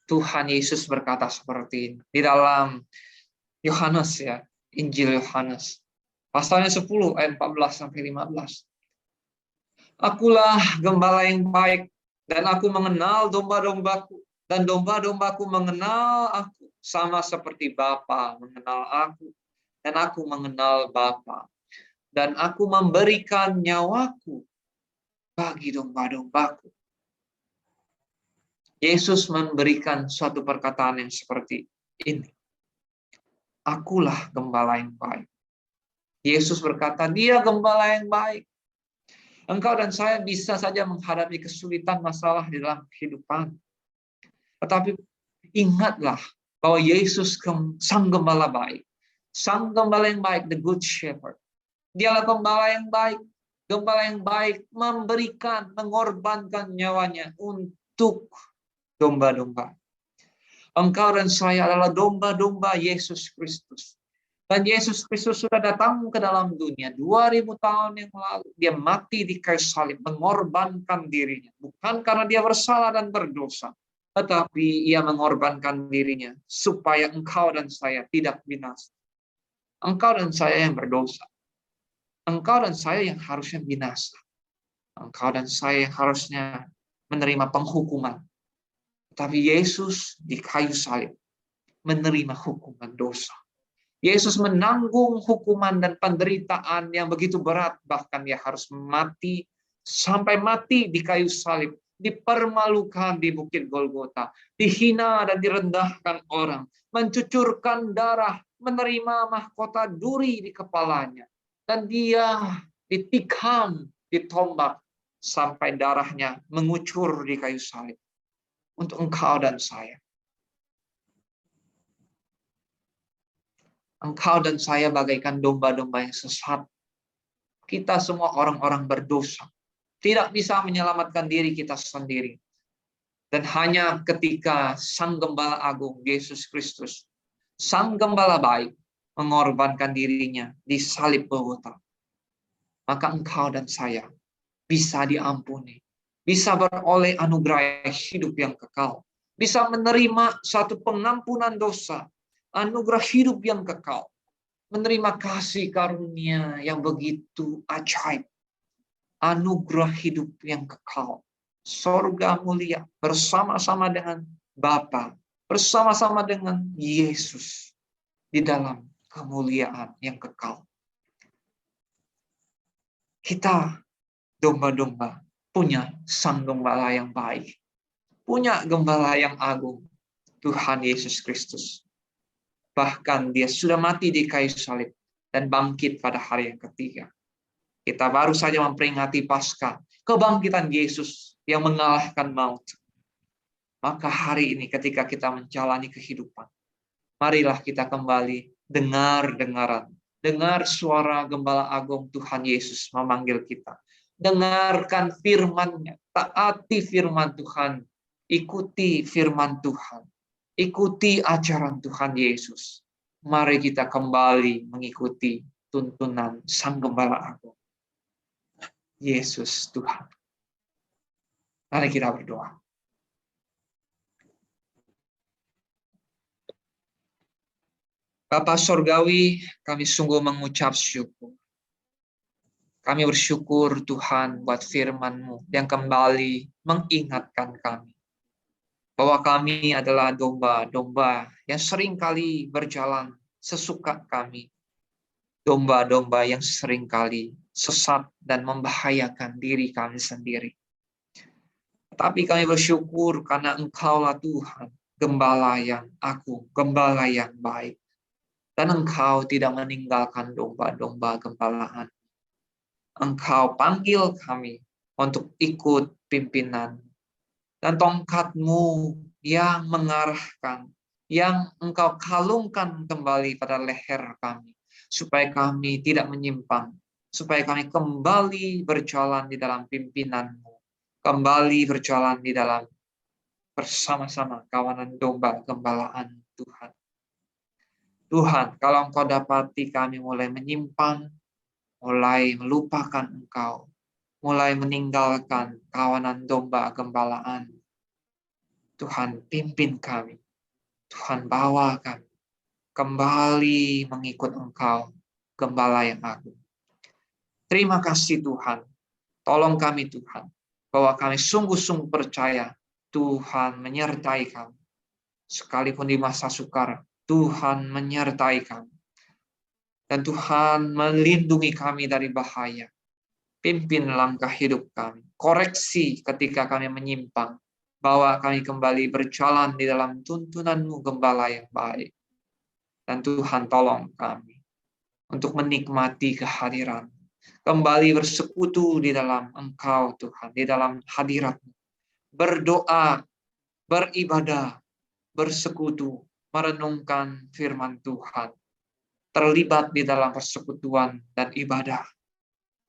Tuhan Yesus berkata seperti ini di dalam Yohanes ya, Injil Yohanes, pasalnya 10 ayat 14 sampai 15. Akulah gembala yang baik dan aku mengenal domba-dombaku dan domba-dombaku mengenal aku. Sama seperti Bapa mengenal aku, dan aku mengenal Bapa. Dan aku memberikan nyawaku bagi domba-dombaku. Yesus memberikan suatu perkataan yang seperti ini. Akulah gembala yang baik. Yesus berkata, dia gembala yang baik. Engkau dan saya bisa saja menghadapi kesulitan masalah di dalam kehidupan. Tetapi ingatlah, bahwa Yesus sang gembala baik. Sang gembala yang baik, the good shepherd. Dialah gembala yang baik. Gembala yang baik memberikan, mengorbankan nyawanya untuk domba-domba. Engkau dan saya adalah domba-domba Yesus Kristus. Dan Yesus Kristus sudah datang ke dalam dunia 2000 tahun yang lalu. Dia mati di kayu salib, mengorbankan dirinya. Bukan karena dia bersalah dan berdosa, tetapi ia mengorbankan dirinya supaya engkau dan saya tidak binasa. Engkau dan saya yang berdosa, Engkau dan saya yang harusnya binasa. Engkau dan saya yang harusnya menerima penghukuman. Tapi Yesus di kayu salib menerima hukuman dosa. Yesus menanggung hukuman dan penderitaan yang begitu berat. Bahkan dia harus mati, sampai mati di kayu salib. Dipermalukan di Bukit Golgota. Dihina dan direndahkan orang. Mencucurkan darah, menerima mahkota duri di kepalanya. Dan dia ditikam, ditombak, sampai darahnya mengucur di kayu salib. Untuk engkau dan saya. Engkau dan saya bagaikan domba-domba yang sesat. Kita semua orang-orang berdosa. Tidak bisa menyelamatkan diri kita sendiri. Dan hanya ketika Sang Gembala Agung, Yesus Kristus, Sang Gembala baik, mengorbankan dirinya di salib Golgota, maka engkau dan saya bisa diampuni. Bisa beroleh anugerah hidup yang kekal. Bisa menerima satu pengampunan dosa. Anugerah hidup yang kekal. Menerima kasih karunia yang begitu ajaib. Anugerah hidup yang kekal. Sorga mulia bersama-sama dengan Bapa, bersama-sama dengan Yesus di dalam kemuliaan yang kekal. Kita domba-domba punya Sang Gembala yang baik. Punya Gembala yang agung, Tuhan Yesus Kristus. Bahkan dia sudah mati di kayu salib dan bangkit pada hari yang ketiga. Kita baru saja memperingati Paskah, kebangkitan Yesus yang mengalahkan maut. Maka hari ini ketika kita menjalani kehidupan, marilah kita kembali dengar suara Gembala Agung Tuhan Yesus memanggil kita. Dengarkan firman-Nya, taati firman Tuhan, ikuti firman Tuhan, ikuti ajaran Tuhan Yesus. Mari kita kembali mengikuti tuntunan Sang Gembala Agung. Yesus Tuhan. Mari kita berdoa. Bapa Sorgawi, kami sungguh mengucap syukur. Kami bersyukur Tuhan buat firman-Mu yang kembali mengingatkan kami. Bahwa kami adalah domba-domba yang seringkali berjalan sesuka kami. Domba-domba yang seringkali sesat dan membahayakan diri kami sendiri. Tapi kami bersyukur karena Engkaulah Tuhan, Gembala yang agung, Gembala yang baik. Dan Engkau tidak meninggalkan domba-domba gembalaan. Engkau panggil kami untuk ikut pimpinan. Dan tongkat-Mu yang mengarahkan, yang Engkau kalungkan kembali pada leher kami. Supaya kami tidak menyimpang. Supaya kami kembali berjalan di dalam pimpinan-Mu. Kembali berjalan di dalam bersama-sama kawanan domba gembalaan Tuhan. Tuhan, kalau Engkau dapati kami mulai menyimpang, mulai melupakan Engkau, mulai meninggalkan kawanan domba gembalaan, Tuhan pimpin kami, Tuhan bawa kami, kembali mengikut Engkau, Gembala yang agung. Terima kasih Tuhan, tolong kami Tuhan, bahwa kami sungguh-sungguh percaya Tuhan menyertai kami. Sekalipun di masa sukar, Tuhan menyertai kami. Dan Tuhan melindungi kami dari bahaya. Pimpin langkah hidup kami. Koreksi ketika kami menyimpang. Bahwa kami kembali berjalan di dalam tuntunan-Mu Gembala yang baik. Dan Tuhan tolong kami untuk menikmati kehadiran. Kembali bersekutu di dalam Engkau Tuhan. Di dalam hadirat-Mu. Berdoa, beribadah, bersekutu, merenungkan firman Tuhan. Terlibat di dalam persekutuan dan ibadah.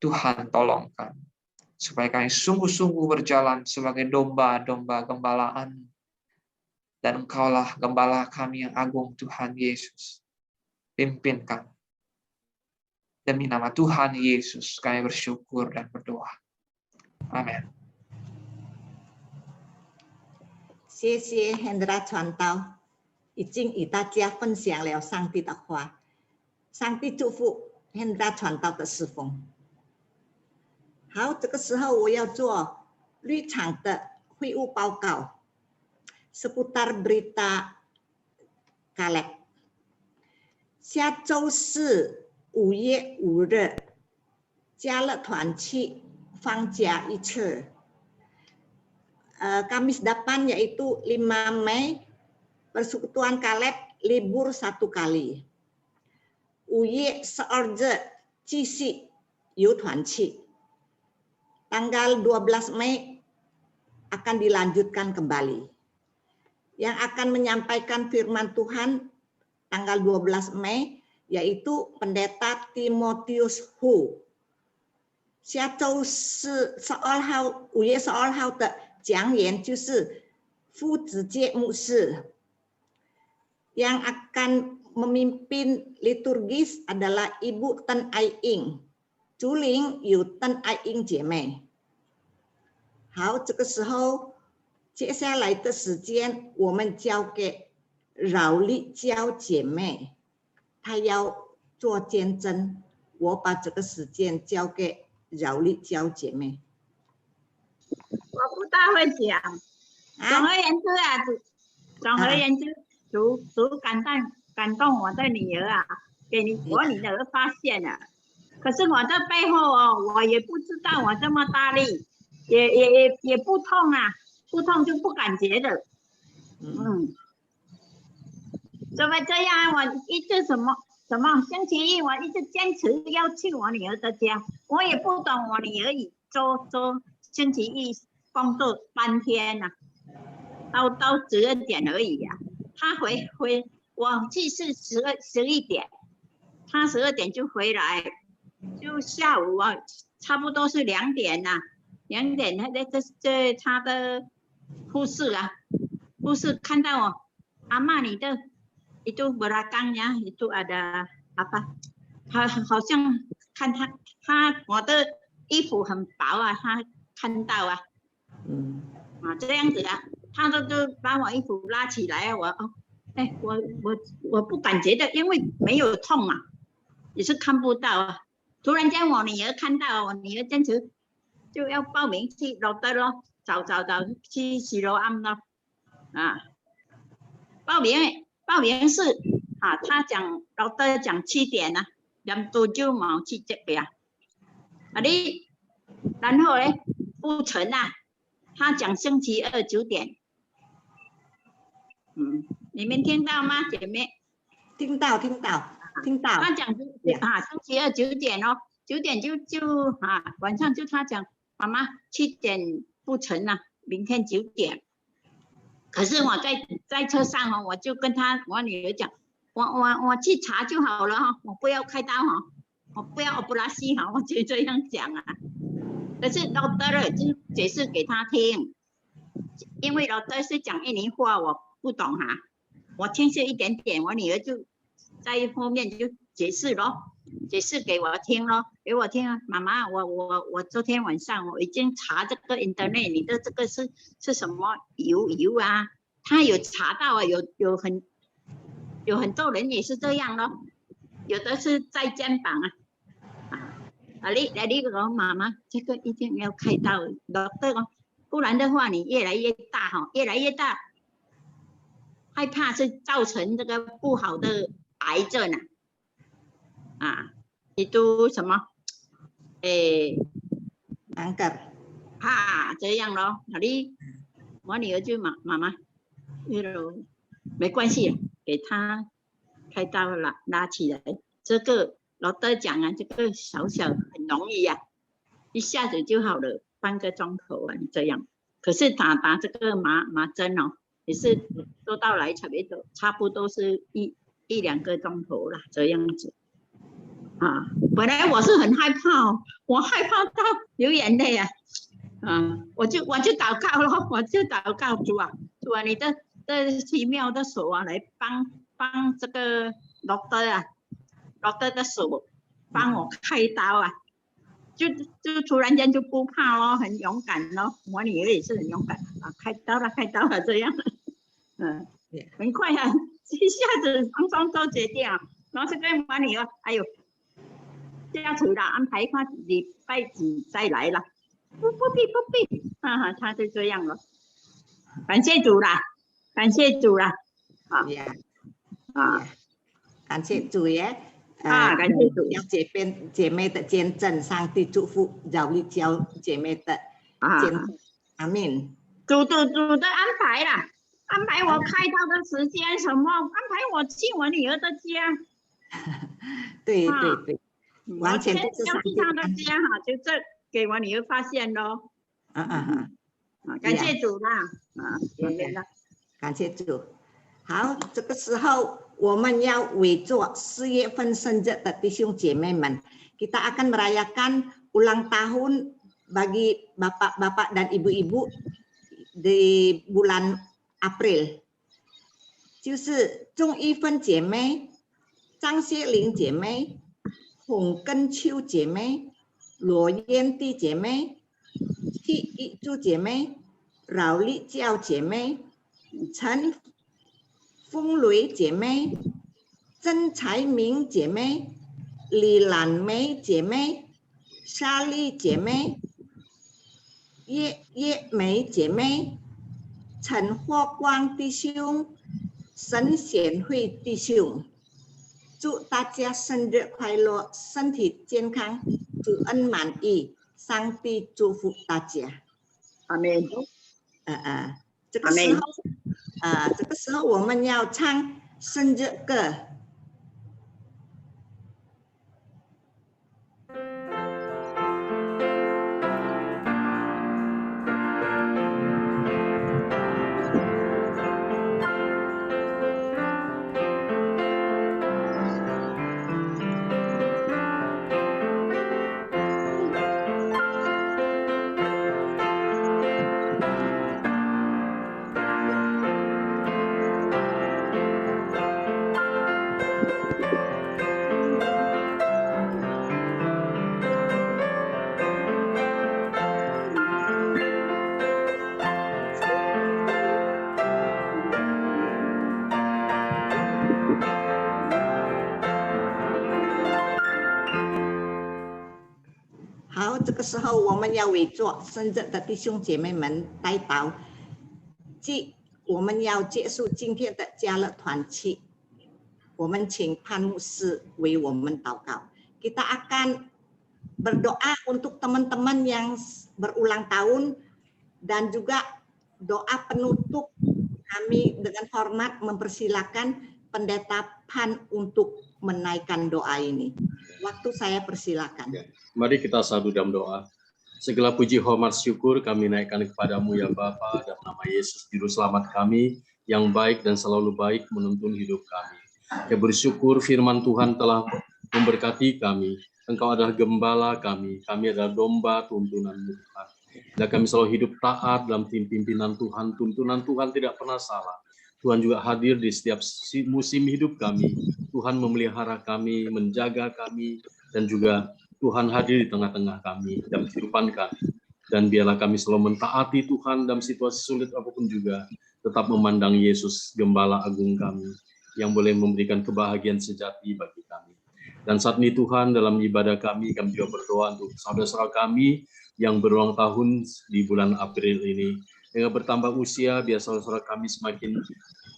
Tuhan tolong kami. Supaya kami sungguh-sungguh berjalan sebagai domba-domba gembalaan. Dan Engkaulah Gembala kami yang agung Tuhan Yesus. Pimpin kami. Demi nama Tuhan Yesus kami bersyukur dan berdoa. Amin. 谢谢 Hendra 传道，已经与大家分享了上帝的话。上帝祝福 Hendra 传道的侍奉。好，这个时候我要做绿场的会务报告 ，seputar berita Caleb。下周四5月5日，加勒团契放假一次。Kamis depan yaitu 5 Mei, Persekutuan Caleb libur 1 kali. 5月12日继续有团契。Tanggal 12 Mei akan dilanjutkan kembali. Yang akan menyampaikan firman Tuhan tanggal 12 Mei yaitu Pendeta Timotius Hu. 下周4号5月12号的讲员就是夫子界牧师。Yang akan memimpin liturgis adalah Ibu Ten Ai Ing, 主领有Ten Ai Ing 姐妹。好，这个时候接下来的时间我们交给饶丽娇姐妹，她要做见证，我把这个时间交给饶丽娇姐妹。我不大会讲，总而言之啊，总而言之，主感动我的女儿啊，给我女儿发现了。可是我这背后哦，我也不知道我这么大力，也不痛啊，不痛就不感觉的。怎么这样？我一直什么星期一我一直坚持要去我女儿的家，我也不懂我女儿周星期一工作半天啊，到12点而已啊。她回我去是11点，她12点就回来，就下午啊，差不多是2点呐、2点这她的护士看到我，阿嬷你的itu belakangnya itu ada apa？ 他好像看他我的衣服很薄啊，他看到啊，这样子啊，他就把我衣服拉起来啊，我不感觉的，因为没有痛啊，也是看不到啊。突然间我女儿看到，我女儿坚持就要报名去落得咯，早去洗罗安咯，报名是啊，他讲老的讲7点啊，jam 7 mau cek ya。然后呢，不成啊，他讲星期二9点。你们听到吗，姐妹？听到。他讲星期二9点哦，9点就晚上就他讲妈妈7点不成啊，明天9点。可是我在车上哦，我就跟我女儿讲，我去查就好了哈，我不要开刀哈，我不要operasi哈，我就这样讲啊。可是老的就解释给他听，因为老的是讲印尼话，我不懂哈，我听是一点点，我女儿就在后面就解释给我听咯，给我听啊，妈妈，我昨天晚上我已经查这个 internet， 你的这个是什么油啊？他有查到啊，有很多人也是这样咯，有的是在肩膀你说妈妈，这个一定要开刀，不然的话你越来越大越来越大，害怕是造成这个不好的癌症itu 什么kanker 这样咯。我女儿就妈妈没关系，给她开刀拉起来，这个老德讲啊，这个小很容易啊，一下子就好了，半个钟头啊这样。可是打这个麻针哦，也是做到来差不多是1、2个钟头啦，这样子。本来我是很害怕我害怕到流眼泪啊，我就祷告咯，我就祷告主啊，你的奇妙的手啊，来帮这个老德的手帮我开刀啊，就突然间就不怕咯，很勇敢咯，我女儿也是很勇敢开刀了这样，很快啊，一下子双都决定啊，然后就跟我女儿，哎呦。下次啦，安排看礼拜几再来啦。不必，他就这样了。感谢主啦，感谢主啦。啊 Ya, 啊，感谢主耶！感谢主。要姐妹的见证，上帝祝福饶力教姐妹的见证。阿门。主的安排啦，安排我开刀的时间什么，安排我去我女儿的家。对，完全要去她的家哈，就这给我女儿发现咯。感谢主啦，感谢主。好，这个时候我们要为做4月份生日的弟兄姐妹们， kita akan merayakan ulang tahun bagi bapak-bapak dan ibu-ibu di bulan April， 就是钟一芬姐妹、张谢玲姐妹、洪根秋姐妹、罗燕娣姐妹、戚一珠姐妹、饶丽娇姐妹、陈风雷姐妹、曾才明姐妹、李兰梅姐妹、莎莉姐妹、叶梅姐妹、陈霍光弟兄、沈显慧弟兄，祝大家生日快乐，身体健康，主恩满意，上帝祝福大家。阿门。这个时候我们要唱生日歌。好，这个时候我们要为做生日的弟兄姐妹们代祷，我们要结束今天的家乐团契，我们请潘牧师为我们祷告。Kita akan berdoa untuk teman-teman yang berulang tahun dan juga doa penutup. Kami dengan hormat mempersilakan Pendeta Pan untuk menaikkan doa ini. Waktu saya persilakan. Ya, mari kita sadu dalam doa. Segala puji, hormat, syukur kami naikkan kepadamu ya Bapa, dalam nama Yesus Juru Selamat kami yang baik dan selalu baik menuntun hidup kami. Ya bersyukur firman Tuhan telah memberkati kami. Engkau adalah gembala kami adalah domba tuntunanmu Tuhan. Dan kami selalu hidup taat dalam pimpinan Tuhan, tuntunan Tuhan tidak pernah salah. Tuhan juga hadir di setiap musim hidup kami. Tuhan memelihara kami, menjaga kami, dan juga Tuhan hadir di tengah-tengah kami, dalam kehidupan kami. Dan biarlah kami selalu mentaati Tuhan dalam situasi sulit apapun juga, tetap memandang Yesus, Gembala Agung kami, yang boleh memberikan kebahagiaan sejati bagi kami. Dan saat ini Tuhan, dalam ibadah kami juga berdoa untuk saudara-saudara kami yang berulang tahun di bulan April ini. Dengan bertambah usia, biar saudara-saudara kami semakin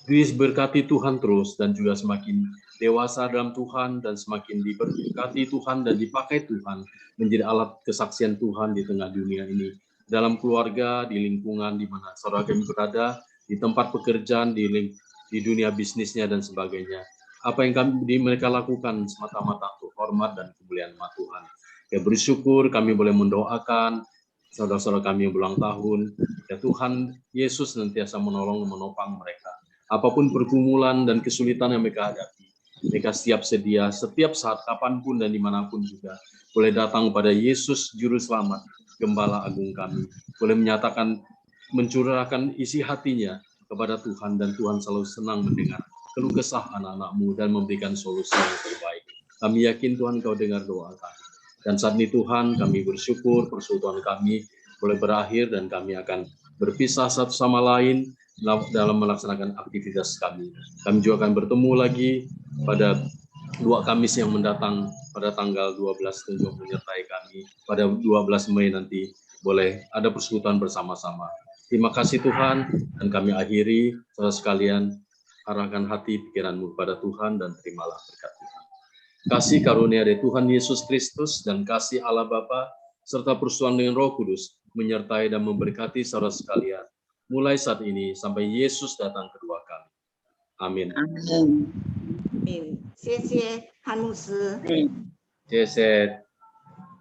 diberkati Tuhan terus, dan juga semakin dewasa dalam Tuhan, dan semakin diberkati Tuhan dan dipakai Tuhan menjadi alat kesaksian Tuhan di tengah dunia ini. Dalam keluarga, di lingkungan di mana saudara kami berada, di tempat pekerjaan, di dunia bisnisnya dan sebagainya. Apa yang mereka lakukan semata-mata untuk hormat dan kemuliaan nama Tuhan. Ya bersyukur kami boleh mendoakan saudara-saudara kami yang berulang tahun. Ya Tuhan Yesus senantiasa menolong menopang mereka. Apapun pergumulan dan kesulitan yang mereka hadapi, mereka siap sedia setiap saat kapanpun dan dimanapun juga boleh datang kepada Yesus Juru Selamat, Gembala Agung kami. Boleh menyatakan, mencurahkan isi hatinya kepada Tuhan, dan Tuhan selalu senang mendengar keluh kesah anak-anak-Mu dan memberikan solusi yang terbaik. Kami yakin Tuhan Kau dengar doa kami. Dan saat ini Tuhan kami bersyukur persekutuan kami boleh berakhir dan kami akan berpisah satu sama lain dalam melaksanakan aktivitas kami. Kami juga akan bertemu lagi pada 2 Kamis yang mendatang pada tanggal 12 untuk menyertai kami. Pada 12 Mei nanti boleh ada persekutuan bersama-sama. Terima kasih Tuhan, dan kami akhiri, saudara sekalian, arahkan hati pikiranmu kepada Tuhan dan terimalah berkat Tuhan. Kasih karunia dari Tuhan Yesus Kristus dan kasih Allah Bapa serta persekutuan dengan Roh Kudus menyertai dan memberkati saudara sekalian mulai saat ini sampai Yesus datang kedua kali. Amin. Amin. 谢谢潘牧师。 Amin. 谢谢